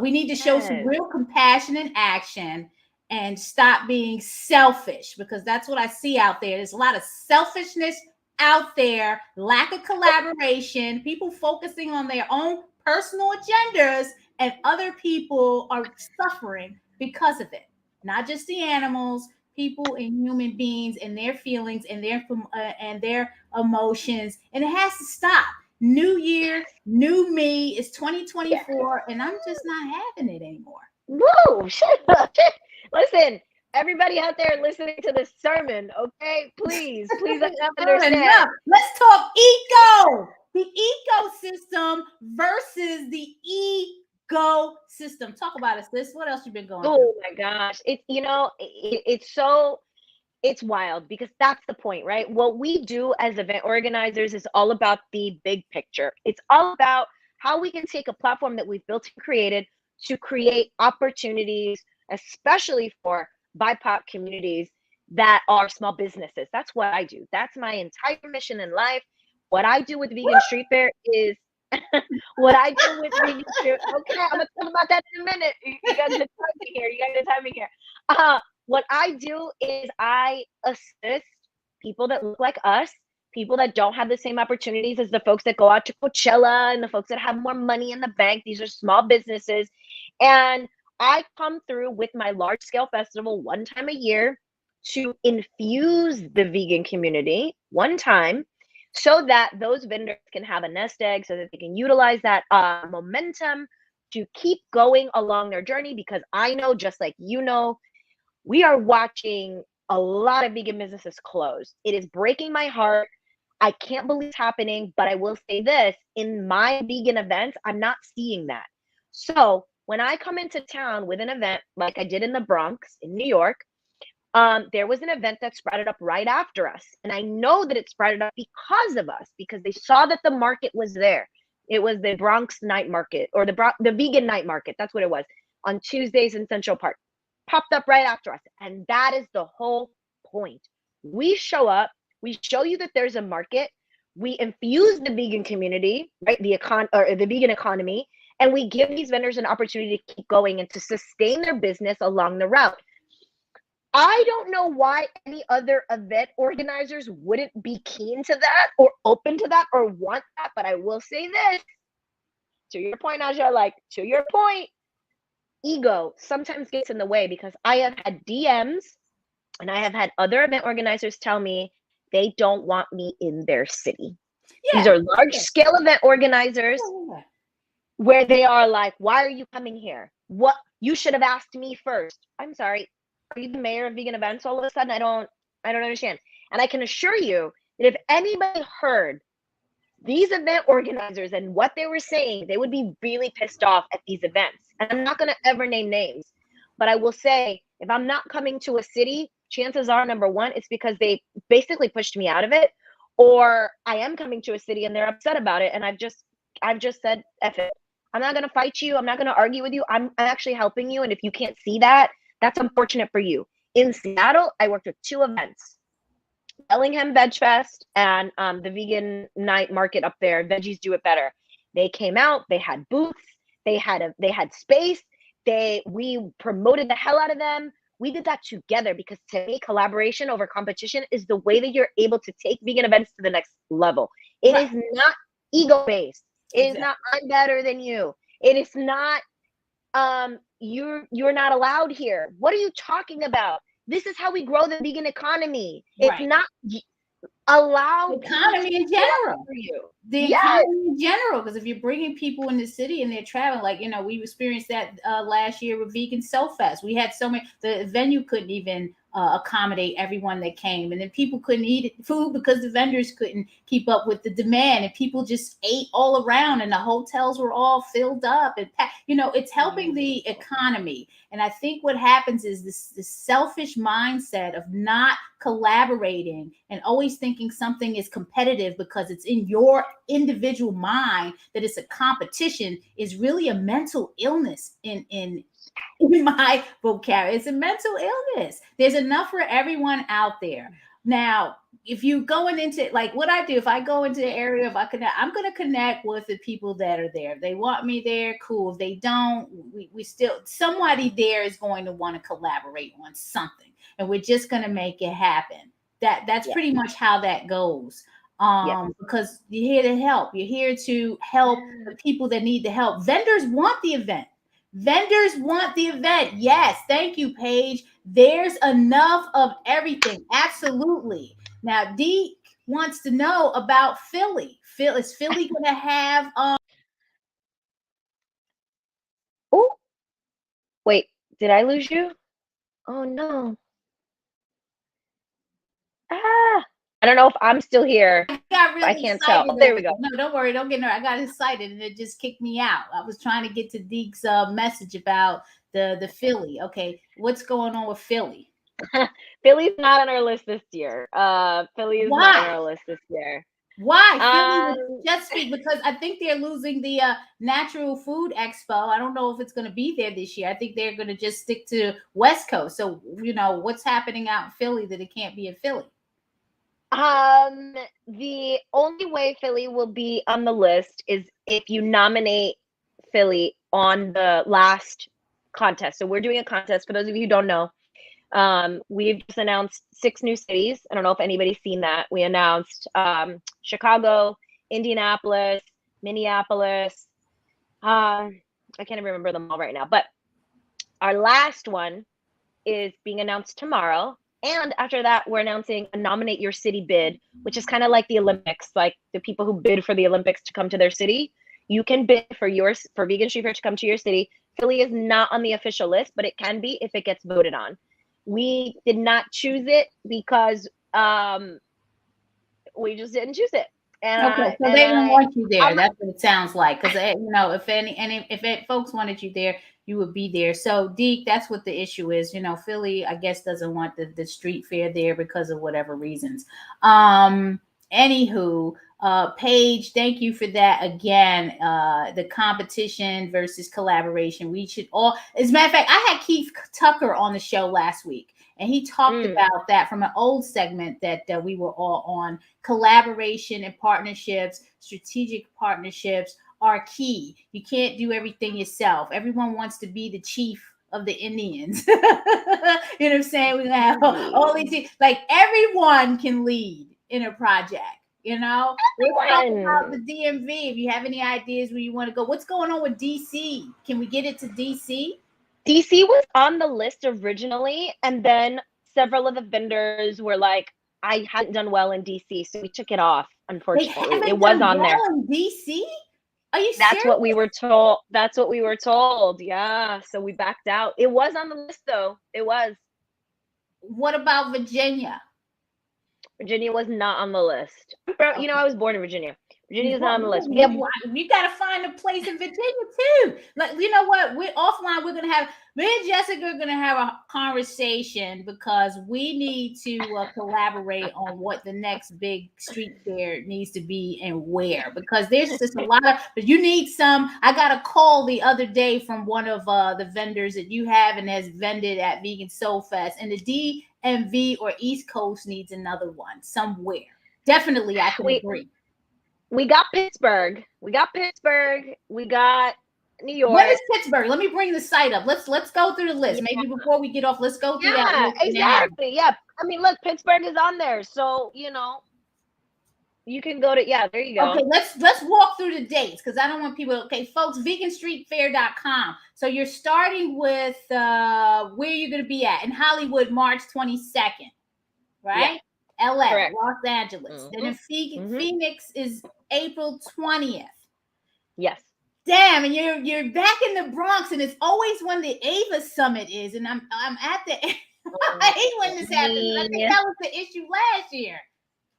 We need to show some real compassion and action and stop being selfish, because that's what I see out there. There's a lot of selfishness out there, lack of collaboration, people focusing on their own personal agendas, and other people are suffering because of it. Not just the animals, people and human beings and their feelings and their emotions. And it has to stop. New year, new me. It's 2024, and I'm just not having it anymore.
Whoa, shut up. Listen, everybody out there listening to this sermon, okay? Please understand.
Enough. Let's talk eco. The ecosystem versus the system. Talk about it, sis. What else you been going through?
Oh my gosh. It's wild, because that's the point, right? What we do as event organizers is all about the big picture. It's all about how we can take a platform that we've built and created to create opportunities, especially for BIPOC communities that are small businesses. That's what I do. That's my entire mission in life. What I do with Vegan Street Fair is what I do with Vegan Street. Okay, I'm gonna talk about that in a minute. You guys are timing here. What I do is I assist people that look like us, people that don't have the same opportunities as the folks that go out to Coachella and the folks that have more money in the bank. These are small businesses. And I come through with my large scale festival one time a year to infuse the vegan community one time, so that those vendors can have a nest egg, so that they can utilize that momentum to keep going along their journey. Because I know, just like we are watching a lot of vegan businesses close. It is breaking my heart. I can't believe it's happening, but I will say this, in my vegan events, I'm not seeing that. So when I come into town with an event like I did in the Bronx in New York, there was an event that sprouted up right after us. And I know that it sprouted up because of us, because they saw that the market was there. It was the Bronx night market, or the vegan night market. That's what it was, on Tuesdays in Central Park. Popped up right after us. And that is the whole point. We show up, we show you that there's a market, we infuse the vegan community, right? The vegan economy, and we give these vendors an opportunity to keep going and to sustain their business along the route. I don't know why any other event organizers wouldn't be keen to that or open to that or want that, but I will say this, to your point, Naijha, to your point, ego sometimes gets in the way, because I have had DMs and I have had other event organizers tell me, They don't want me in their city.
Yeah.
These are large scale event organizers
Yeah.
where they are like, why are you coming here? What, you should have asked me first. I'm sorry. Are you the mayor of vegan events all of a sudden? I don't understand. And I can assure you that if anybody heard these event organizers and what they were saying, they would be really pissed off at these events. And I'm not going to ever name names, but I will say, if I'm not coming to a city, chances are, number one, it's because they basically pushed me out of it, or I am coming to a city and they're upset about it. And I've just said, F it. I'm not going to fight you. I'm not going to argue with you. I'm actually helping you. And if you can't see that, that's unfortunate for you. In Seattle, I worked with 2 events. Bellingham Veg Fest and the vegan night market up there. Veggies Do It Better. They came out. They had booths. They had space. We promoted the hell out of them. We did that together because to me, collaboration over competition is the way that you're able to take vegan events to the next level. It is not ego based. It is not I'm better than you. It is not you're not allowed here. What are you talking about? This is how we grow the vegan economy. It's not allow
the economy in general.
For you.
The economy in general, because if you're bringing people in the city and they're traveling, like, we experienced that last year with Vegan Self Fest. We had so many, the venue couldn't even accommodate everyone that came, and then people couldn't eat food because the vendors couldn't keep up with the demand, and people just ate all around, and the hotels were all filled up, and it's helping the economy. And I think what happens is this selfish mindset of not collaborating and always thinking something is competitive because it's in your individual mind that it's a competition is really a mental illness in my vocabulary. It's a mental illness. There's enough for everyone out there. Now, if you going into, like, what I do, if I go into the area, I'm going to connect with the people that are there. If they want me there, cool. If they don't, we still, somebody there is going to want to collaborate on something, and we're just going to make it happen. That's pretty much how that goes. Because you're here to help. You're here to help the people that need the help. Vendors want the event. Yes, thank you, Paige. There's enough of everything. Absolutely. Now, Dee wants to know about Philly. Is Philly going to have?
Oh, wait, did I lose you? Oh no. I don't know if I'm still here. I can't tell. Oh, there we go.
No, don't worry. Don't get nervous. I got excited and it just kicked me out. I was trying to get to Deke's message about the Philly. Okay, what's going on with Philly?
Philly's not on our list this year. Philly is not on our list this year.
Why? Philly, just speak, because I think they're losing the Natural Food Expo. I don't know if it's going to be there this year. I think they're going to just stick to West Coast. So, what's happening out in Philly that it can't be in Philly?
The only way Philly will be on the list is if you nominate Philly on the last contest. So we're doing a contest. For those of you who don't know, we've just announced 6 new cities. I don't know if anybody's seen that. We announced Chicago, Indianapolis, Minneapolis. I can't even remember them all right now, but our last one is being announced tomorrow. And after that, we're announcing a nominate your city bid, which is kind of like the Olympics, like the people who bid for the Olympics to come to their city. You can bid for Vegan Street Fair to come to your city. Philly is not on the official list, but it can be if it gets voted on. We did not choose it because we just didn't choose it. And
okay, so they don't want you there. That's what it sounds like. Because if folks wanted you there, you would be there. So, Deke, that's what the issue is. Philly, I guess, doesn't want the street fair there because of whatever reasons. Anywho, Paige, thank you for that again. The competition versus collaboration. We should all, as a matter of fact, I had Keith Tucker on the show last week, and he talked about that from an old segment that we were all on. Collaboration and partnerships, strategic partnerships are key. You can't do everything yourself. Everyone wants to be the chief of the Indians. You know what I'm saying? We have all these, like, everyone can lead in a project. Let's talk about the DMV. If you have any ideas where you want to go, what's going on with DC? Can we get it to DC?
DC was on the list originally, and then several of the vendors were like, I hadn't done well in DC, so we took it off.
They
Unfortunately, it
haven't
was
done
on
well
there.
in DC. Are you
That's
serious?
what we were told. That's what we were told. Yeah. So we backed out. It was on the list though. It was.
What about Virginia?
Virginia was not on the list. You know, I was born in Virginia. Virginia's not on the list. We have
We got to find a place in Virginia too. Like, you know what? We're offline. We're gonna have me and Jessica are gonna have a conversation because we need to collaborate on what the next big street fair needs to be and where. Because there's just a lot of. But you need some. I got a call the other day from one of the vendors that you have and has vended at Vegan Soul Fest, and the DMV or East Coast needs another one somewhere. Definitely, I can agree.
We got Pittsburgh. We got New York.
What is Pittsburgh? Let me bring the site up. Let's go through the list. Maybe before we get off, let's go through that list.
Exactly. Yeah. I mean, look, Pittsburgh is on there, so you know, you can go to there you go.
Okay, let's walk through the dates because I don't want people. Okay, folks, veganstreetfair.com. So you're starting with where you're going to be at in Hollywood, March 22nd, right? Yeah. LA, correct. Los Angeles. Mm-hmm. Then in Phoenix is April 20th.
Yes.
Damn, and you're back in the Bronx, and it's always when the Ava Summit is, and I'm at the. I hate when this happens. I think that was the issue last year.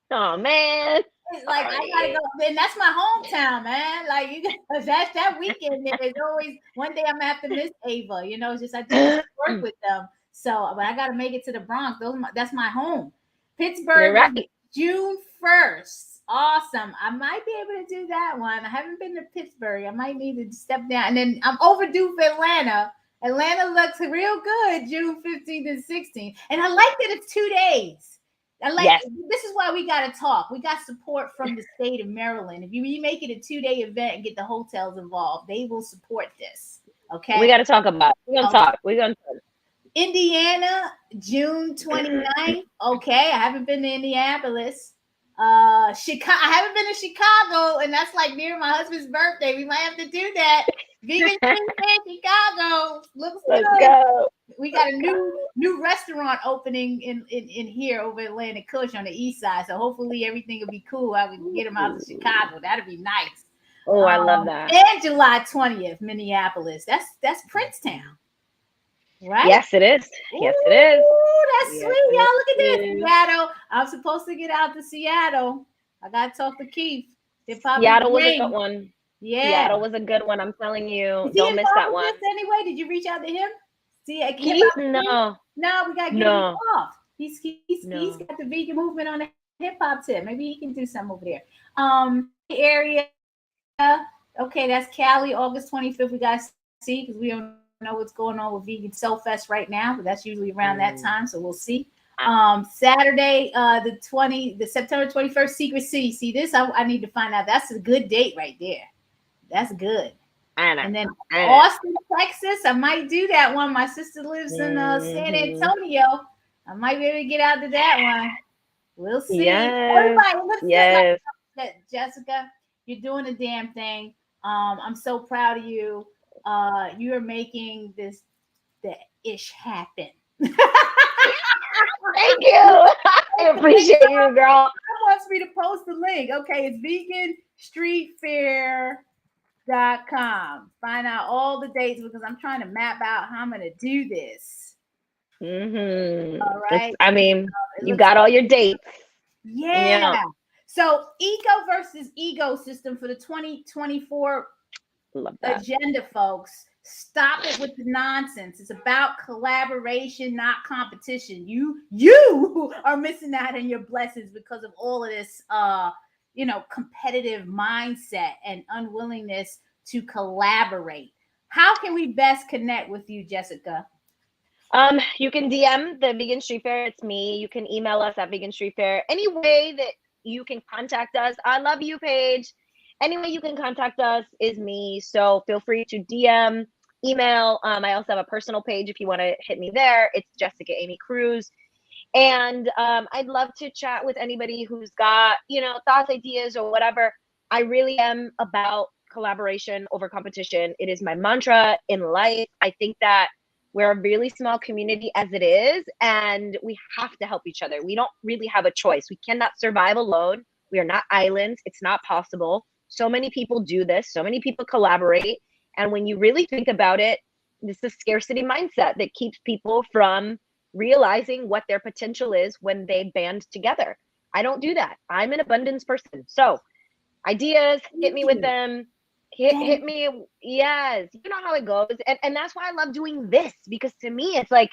Oh man.
Like I gotta go, and that's my hometown, man. Like you got that weekend. There's always one day I'm gonna have to miss Ava. You know, it's just I do work with them, so but I gotta make it to the Bronx. That's my home. Pittsburgh, right. June 1st. Awesome. I might be able to do that one. I haven't been to Pittsburgh. I might need to step down, and then I'm overdue for Atlanta. Atlanta looks real good, June 15th and 16th, and I like that it's 2 days. This is why we got to talk. We got support from the state of Maryland. If you make it a 2-day event and get the hotels involved, they will support this. Okay.
We got to talk about it. We're going to talk. We're going to talk.
Indiana, June 29th. Okay. I haven't been to Indianapolis. Chicago. I haven't been to Chicago, and that's like near my husband's birthday. We might have to do that. Vegan in Chicago. Let's go. We got a new restaurant opening in here over Atlantic Kush on the east side. So hopefully everything will be cool. I can get them out to Chicago. That'd be nice.
Oh, I love that.
And July 20th, Minneapolis. That's Princetown. Right?
Yes, it is. Yes, it is.
Ooh, that's sweet. Y'all look at this. Seattle. I'm supposed to get out to Seattle. I gotta talk to Keith.
Seattle was a good one.
Yeah.
Seattle was a good one. I'm telling you. Don't miss that one.
Anyway, did you reach out to him? See,
no,
we gotta get him off. He's got the vegan movement on the hip hop tip. Maybe he can do something over there. Area. Okay, that's Cali, August 25th. We gotta see because we don't know what's going on with Vegan Soul Fest right now, but that's usually around that time, so we'll see. Saturday, the September 21st, Secret City. See this? I need to find out. That's a good date right there. That's good. And then Austin, Texas. I might do that one. My sister lives in San Antonio. I might be able to get out to that one. We'll see.
Yes.
Everybody, let's get Jessica. You're doing a damn thing. I'm so proud of you. You are making the ish happen.
Thank you. I appreciate you, girl.
He wants me to post the link. Okay, it's veganstreetfair.com. Find out all the dates because I'm trying to map out how I'm going to do this.
Mm-hmm.
All right.
I mean, you got all your dates.
Yeah. So, eco versus ecosystem for the 2024 agenda, folks. Stop it with the nonsense. It's about collaboration, not competition. You are missing out on your blessings because of all of this competitive mindset and unwillingness to collaborate. How can we best connect with you, Jessica?
You can DM the Vegan Street Fair. It's me. You can email us at Vegan Street Fair. Any way that you can contact us. I love you page. Any way you can contact us is me. So feel free to DM, email. I also have a personal page if you want to hit me there. It's Jessica Amy Cruz. And I'd love to chat with anybody who's got, thoughts, ideas, or whatever. I really am about collaboration over competition. It is my mantra in life. I think that We're a really small community as it is, and we have to help each other. We don't really have a choice. We cannot survive alone. We are not islands. It's not possible. So many people do this. So many people collaborate. And when you really think about it, this is a scarcity mindset that keeps people from realizing what their potential is when they band together. I don't do that. I'm an abundance person. So ideas, hit me with them. Hit me. Yes. You know how it goes. And that's why I love doing this, because to me, it's like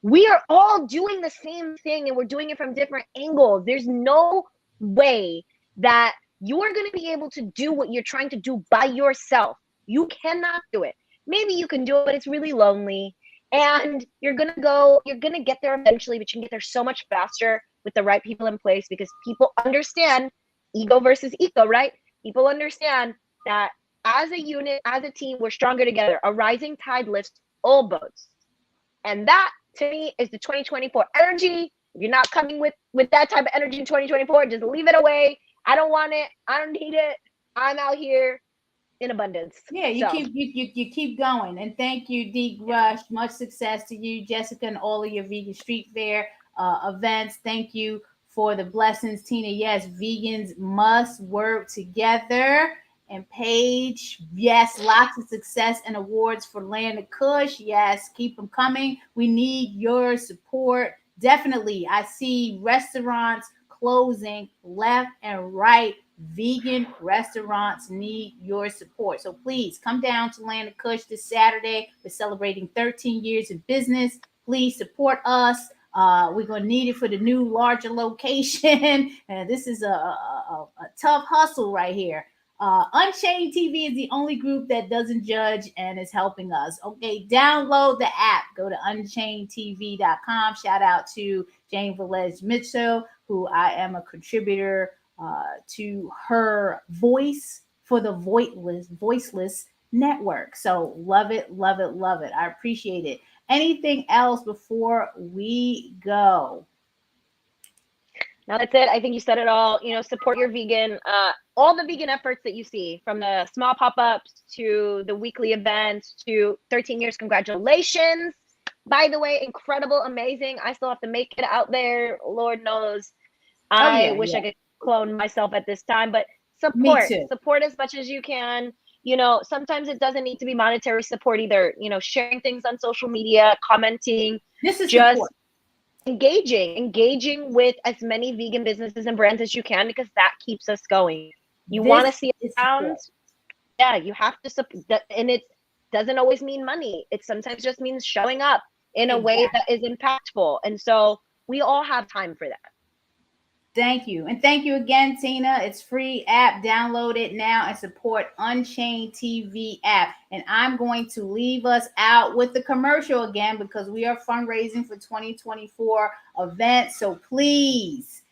we are all doing the same thing and we're doing it from different angles. There's no way that you're going to be able to do what you're trying to do by yourself. You cannot do it. Maybe you can do it, but it's really lonely. And you're going to get there eventually, but you can get there so much faster with the right people in place, because people understand ego versus eco, right? People understand that as a unit, as a team, we're stronger together. A rising tide lifts all boats. And that, to me, is the 2024 energy. If you're not coming with that type of energy in 2024, just leave it away. I don't want it. I don't need it. I'm out here in abundance.
Yeah, you keep going. And thank you, Deep Rush. Much success to you, Jessica, and all of your vegan street fair events. Thank you for the blessings, Tina. Yes, vegans must work together. And Paige, yes, lots of success and awards for Land of Kush. Yes, keep them coming. We need your support. Definitely. I see restaurants closing left and right. Vegan restaurants need your support. So please come down to Land of Kush this Saturday. We're celebrating 13 years of business. Please support us. We're going to need it for the new, larger location. And this is a tough hustle right here. Unchained TV is the only group that doesn't judge and is helping us. Okay, download the app. Go to unchainedtv.com. Shout out to Jane Velez Mitchell, who I am a contributor to her voice for the voiceless network. So love it, love it, love it. I appreciate it. Anything else before we go?
No, that's it. I think you said it all. Support your vegan, all the vegan efforts that you see, from the small pop-ups to the weekly events to 13 years. Congratulations. By the way, incredible, amazing. I still have to make it out there. Lord knows. I wish I could clone myself at this time, but support as much as you can. Sometimes it doesn't need to be monetary support either. Sharing things on social media, commenting,
this is
just
support.
engaging with as many vegan businesses and brands as you can, because that keeps us going. You want to see it around. Yeah, you have to support, and it doesn't always mean money. It sometimes just means showing up in a way that is impactful. And so we all have time for that.
Thank you. And thank you again, Tina. It's free app. Download it now and support Unchained TV app. And I'm going to leave us out with the commercial again, because we are fundraising for 2024 events. So please,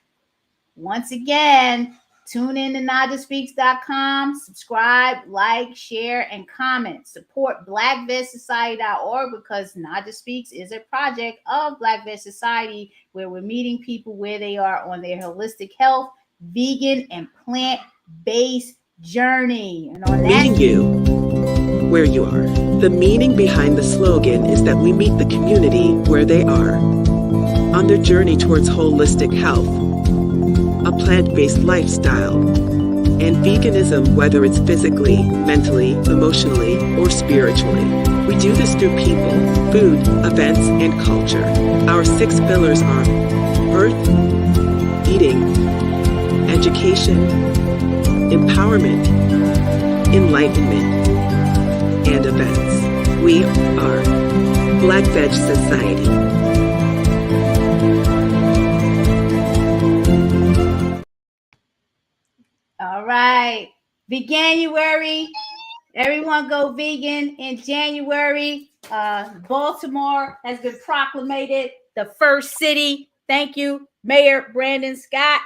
once again, tune in to NaijhaSpeaks.com, subscribe, like, share, and comment. Support BlackVegSociety.org, because Naijha Speaks is a project of Black Veg Society, where we're meeting people where they are on their holistic health, vegan, and plant-based journey. And on
Meeting you where you are. The meaning behind the slogan is that we meet the community where they are on their journey towards holistic health, a plant-based lifestyle, and veganism, whether it's physically, mentally, emotionally, or spiritually. We do this through people, food, events, and culture. Our 6 pillars are birth, eating, education, empowerment, enlightenment, and events. We are Black Veg Society.
All right. Veganuary. Everyone go vegan in January. Baltimore has been proclamated the first city. Thank you, Mayor Brandon Scott.